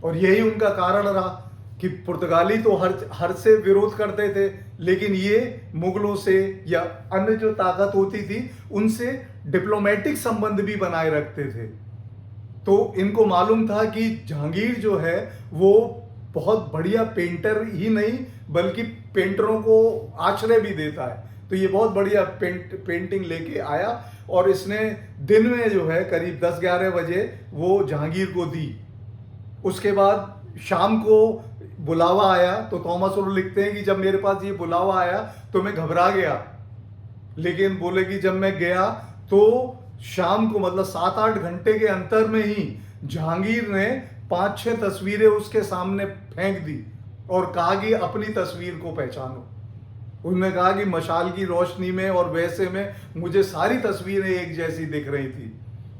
और यही उनका कारण रहा कि पुर्तगाली तो हर से विरोध करते थे, लेकिन ये मुगलों से या अन्य जो ताकत होती थी उनसे डिप्लोमेटिक संबंध भी बनाए रखते थे। तो इनको मालूम था कि जहांगीर जो है वो बहुत बढ़िया पेंटर ही नहीं बल्कि पेंटरों को आश्रय भी देता है, तो ये बहुत बढ़िया पेंटिंग लेके आया और इसने दिन में जो है करीब 10-11 बजे वो जहांगीर को दी। उसके बाद शाम को बुलावा आया, तो थॉमस और लिखते हैं कि जब मेरे पास ये बुलावा आया तो मैं घबरा गया, लेकिन बोले कि जब मैं गया तो शाम को मतलब 7-8 घंटे के अंतर में ही जहांगीर ने 5-6 तस्वीरें उसके सामने फेंक दी और कहा कि अपनी तस्वीर को पहचानो। उन्होंने कहा कि मशाल की रोशनी में और वैसे में मुझे सारी तस्वीरें एक जैसी दिख रही थी।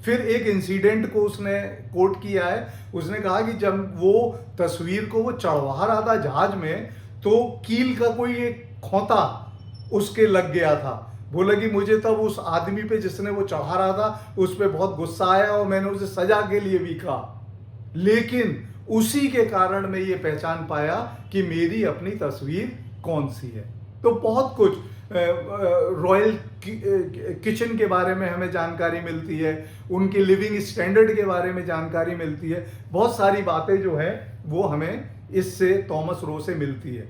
फिर एक इंसिडेंट को उसने कोट किया है, उसने कहा कि जब वो तस्वीर को वो चढ़वा रहा था जहाज में, तो कील का कोई एक खोता उसके लग गया था। बोला कि मुझे तब उस आदमी पे जिसने वो चढ़ा रहा था उस पर बहुत गुस्सा आया और मैंने उसे सजा के लिए भी कहा, लेकिन उसी के कारण मैं ये पहचान पाया कि मेरी अपनी तस्वीर कौन सी है। तो बहुत कुछ रॉयल किचन के बारे में हमें जानकारी मिलती है, उनके लिविंग स्टैंडर्ड के बारे में जानकारी मिलती है, बहुत सारी बातें जो है वो हमें इससे थॉमस रो से मिलती है।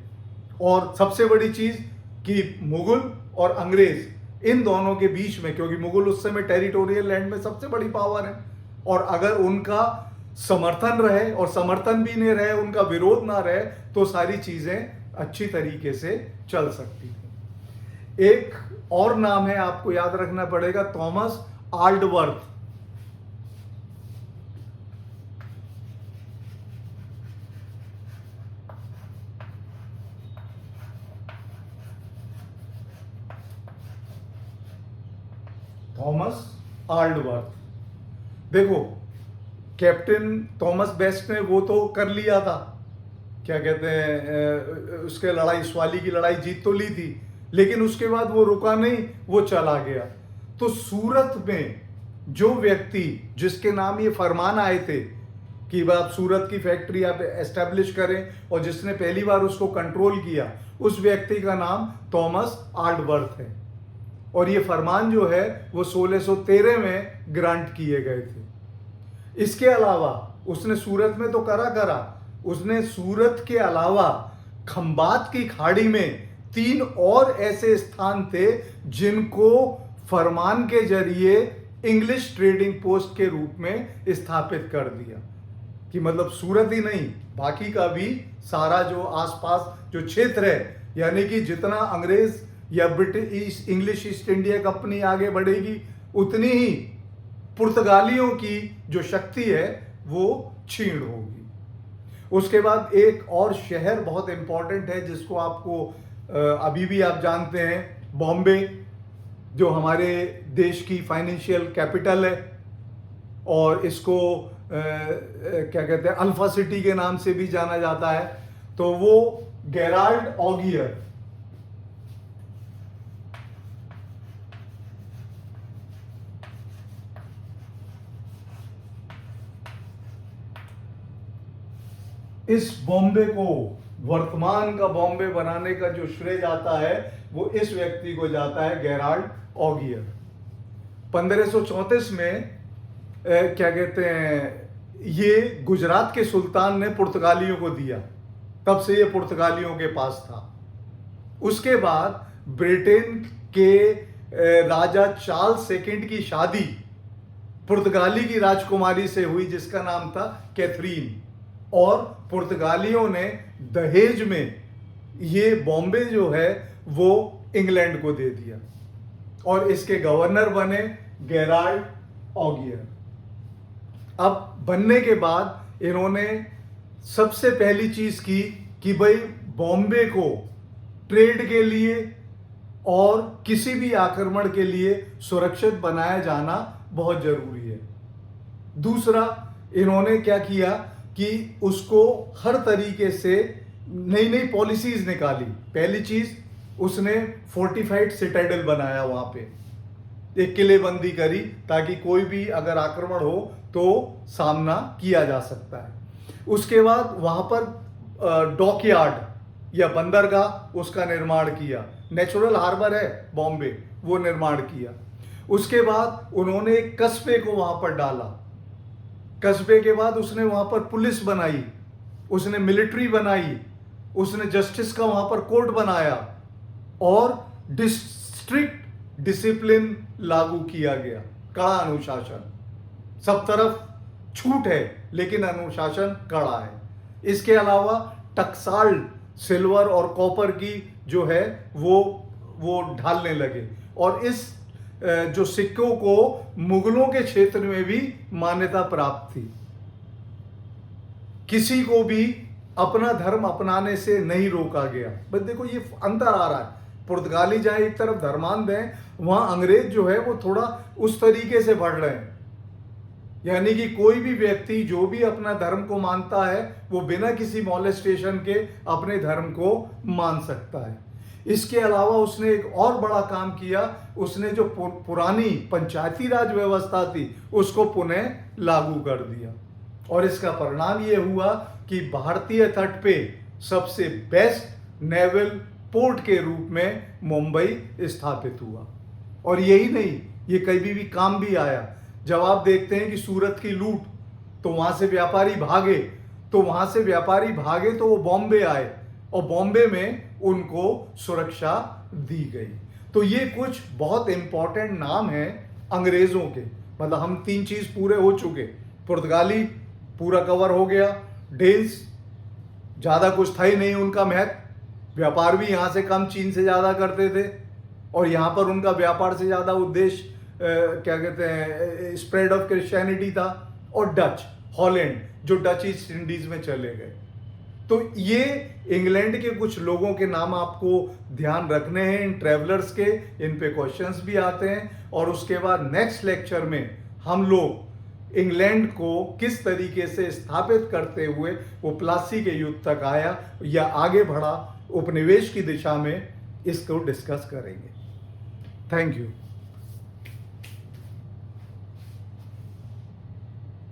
और सबसे बड़ी चीज कि मुगल और अंग्रेज इन दोनों के बीच में, क्योंकि मुगल उस समय टेरिटोरियल लैंड में सबसे बड़ी पावर है, और अगर उनका समर्थन रहे और समर्थन भी नहीं रहे, उनका विरोध ना रहे, तो सारी चीजें अच्छी तरीके से चल सकती थी। एक और नाम है आपको याद रखना पड़ेगा, थॉमस आल्डवर्थ। थॉमस आल्डवर्थ, देखो कैप्टन थॉमस बेस्ट ने वो तो कर लिया था, क्या कहते हैं, उसके लड़ाई स्वाली की लड़ाई जीत तो ली थी, लेकिन उसके बाद वो रुका नहीं, वो चला गया। तो सूरत में जो व्यक्ति जिसके नाम ये फरमान आए थे कि आप सूरत की फैक्ट्री आप एस्टेब्लिश करें, और जिसने पहली बार उसको कंट्रोल किया, उस व्यक्ति का नाम थॉमस आल्डवर्थ है। और ये फरमान जो है वो 1613 में ग्रांट किए गए थे। इसके अलावा उसने सूरत में तो करा, उसने सूरत के अलावा खंबात की खाड़ी में 3 और ऐसे स्थान थे जिनको फरमान के जरिए इंग्लिश ट्रेडिंग पोस्ट के रूप में स्थापित कर दिया, कि मतलब सूरत ही नहीं, बाकी का भी सारा जो आसपास जो क्षेत्र है, यानी कि जितना अंग्रेज या British English east India company आगे बढ़ेगी, उतनी ही पुर्तगालियों की जो शक्ति है वो क्षीण होगी। उसके बाद एक और शहर बहुत इंपॉर्टेंट है जिसको आपको अभी भी आप जानते हैं, बॉम्बे, जो हमारे देश की फाइनेंशियल कैपिटल है, और इसको क्या कहते हैं, अल्फा सिटी के नाम से भी जाना जाता है। तो वो गेराल्ड ऑगियर, इस बॉम्बे को, वर्तमान का बॉम्बे बनाने का जो श्रेय जाता है वो इस व्यक्ति को जाता है, गेराल्ड ऑगियर। 1534 में क्या कहते हैं, ये गुजरात के सुल्तान ने पुर्तगालियों को दिया, तब से ये पुर्तगालियों के पास था। उसके बाद ब्रिटेन के राजा चार्ल्स सेकंड की शादी पुर्तगाली की राजकुमारी से हुई जिसका नाम था कैथरीन, और पुर्तगालियों ने दहेज में ये बॉम्बे जो है वो इंग्लैंड को दे दिया, और इसके गवर्नर बने गेराल्ड ऑगियर। अब बनने के बाद इन्होंने सबसे पहली चीज की कि भाई बॉम्बे को ट्रेड के लिए और किसी भी आक्रमण के लिए सुरक्षित बनाया जाना बहुत जरूरी है। दूसरा, इन्होंने क्या किया कि उसको हर तरीके से नई नई पॉलिसीज निकाली। पहली चीज, उसने फोर्टिफाइड सिटाडेल बनाया, वहां पे एक किलेबंदी करी ताकि कोई भी अगर आक्रमण हो तो सामना किया जा सकता है। उसके बाद वहां पर डॉकयार्ड या बंदरगाह उसका निर्माण किया, नेचुरल हार्बर है बॉम्बे, वो निर्माण किया। उसके बाद उन्होंने एक कस्बे को वहां पर डाला। कस्बे के बाद उसने वहां पर पुलिस बनाई, उसने मिलिट्री बनाई, उसने जस्टिस का वहां पर कोर्ट बनाया, और स्ट्रिक्ट डिसिप्लिन लागू किया गया, कड़ा अनुशासन। सब तरफ छूट है लेकिन अनुशासन कड़ा है। इसके अलावा टकसाल सिल्वर और कॉपर की जो है वो ढालने लगे, और इस जो सिक्कों को मुगलों के क्षेत्र में भी मान्यता प्राप्त थी। किसी को भी अपना धर्म अपनाने से नहीं रोका गया। बस देखो ये अंतर आ रहा है, पुर्तगाली जहां एक तरफ धर्मांध है, वहां अंग्रेज जो है वो थोड़ा उस तरीके से बढ़ रहे हैं, यानी कि कोई भी व्यक्ति जो भी अपना धर्म को मानता है वो बिना किसी मॉलेस्टेशन के अपने धर्म को मान सकता है। इसके अलावा उसने एक और बड़ा काम किया, उसने जो पुरानी पंचायती राज व्यवस्था थी उसको पुनः लागू कर दिया, और इसका परिणाम ये हुआ कि भारतीय तट पे सबसे बेस्ट नेवल पोर्ट के रूप में मुंबई स्थापित हुआ। और यही नहीं, ये कभी भी काम भी आया। जब आप देखते हैं कि सूरत की लूट, तो वहां से व्यापारी भागे तो वो बॉम्बे आए, और बॉम्बे में उनको सुरक्षा दी गई। तो ये कुछ बहुत इंपॉर्टेंट नाम हैं अंग्रेजों के। मतलब हम 3 चीज पूरे हो चुके, पुर्तगाली पूरा कवर हो गया, डेल्स ज्यादा कुछ था ही नहीं उनका महत्व, व्यापार भी यहां से कम चीन से ज्यादा करते थे, और यहां पर उनका व्यापार से ज्यादा उद्देश्य क्या कहते हैं स्प्रेड ऑफ क्रिश्चियनिटी था, और डच हॉलैंड जो डच ईस्ट इंडीज में चले गए। तो ये इंग्लैंड के कुछ लोगों के नाम आपको ध्यान रखने हैं इन ट्रैवलर्स के, इन पे क्वेश्चंस भी आते हैं। और उसके बाद नेक्स्ट लेक्चर में हम लोग इंग्लैंड को किस तरीके से स्थापित करते हुए वो प्लासी के युद्ध तक आया या आगे बढ़ा उपनिवेश की दिशा में, इसको डिस्कस करेंगे। Thank you.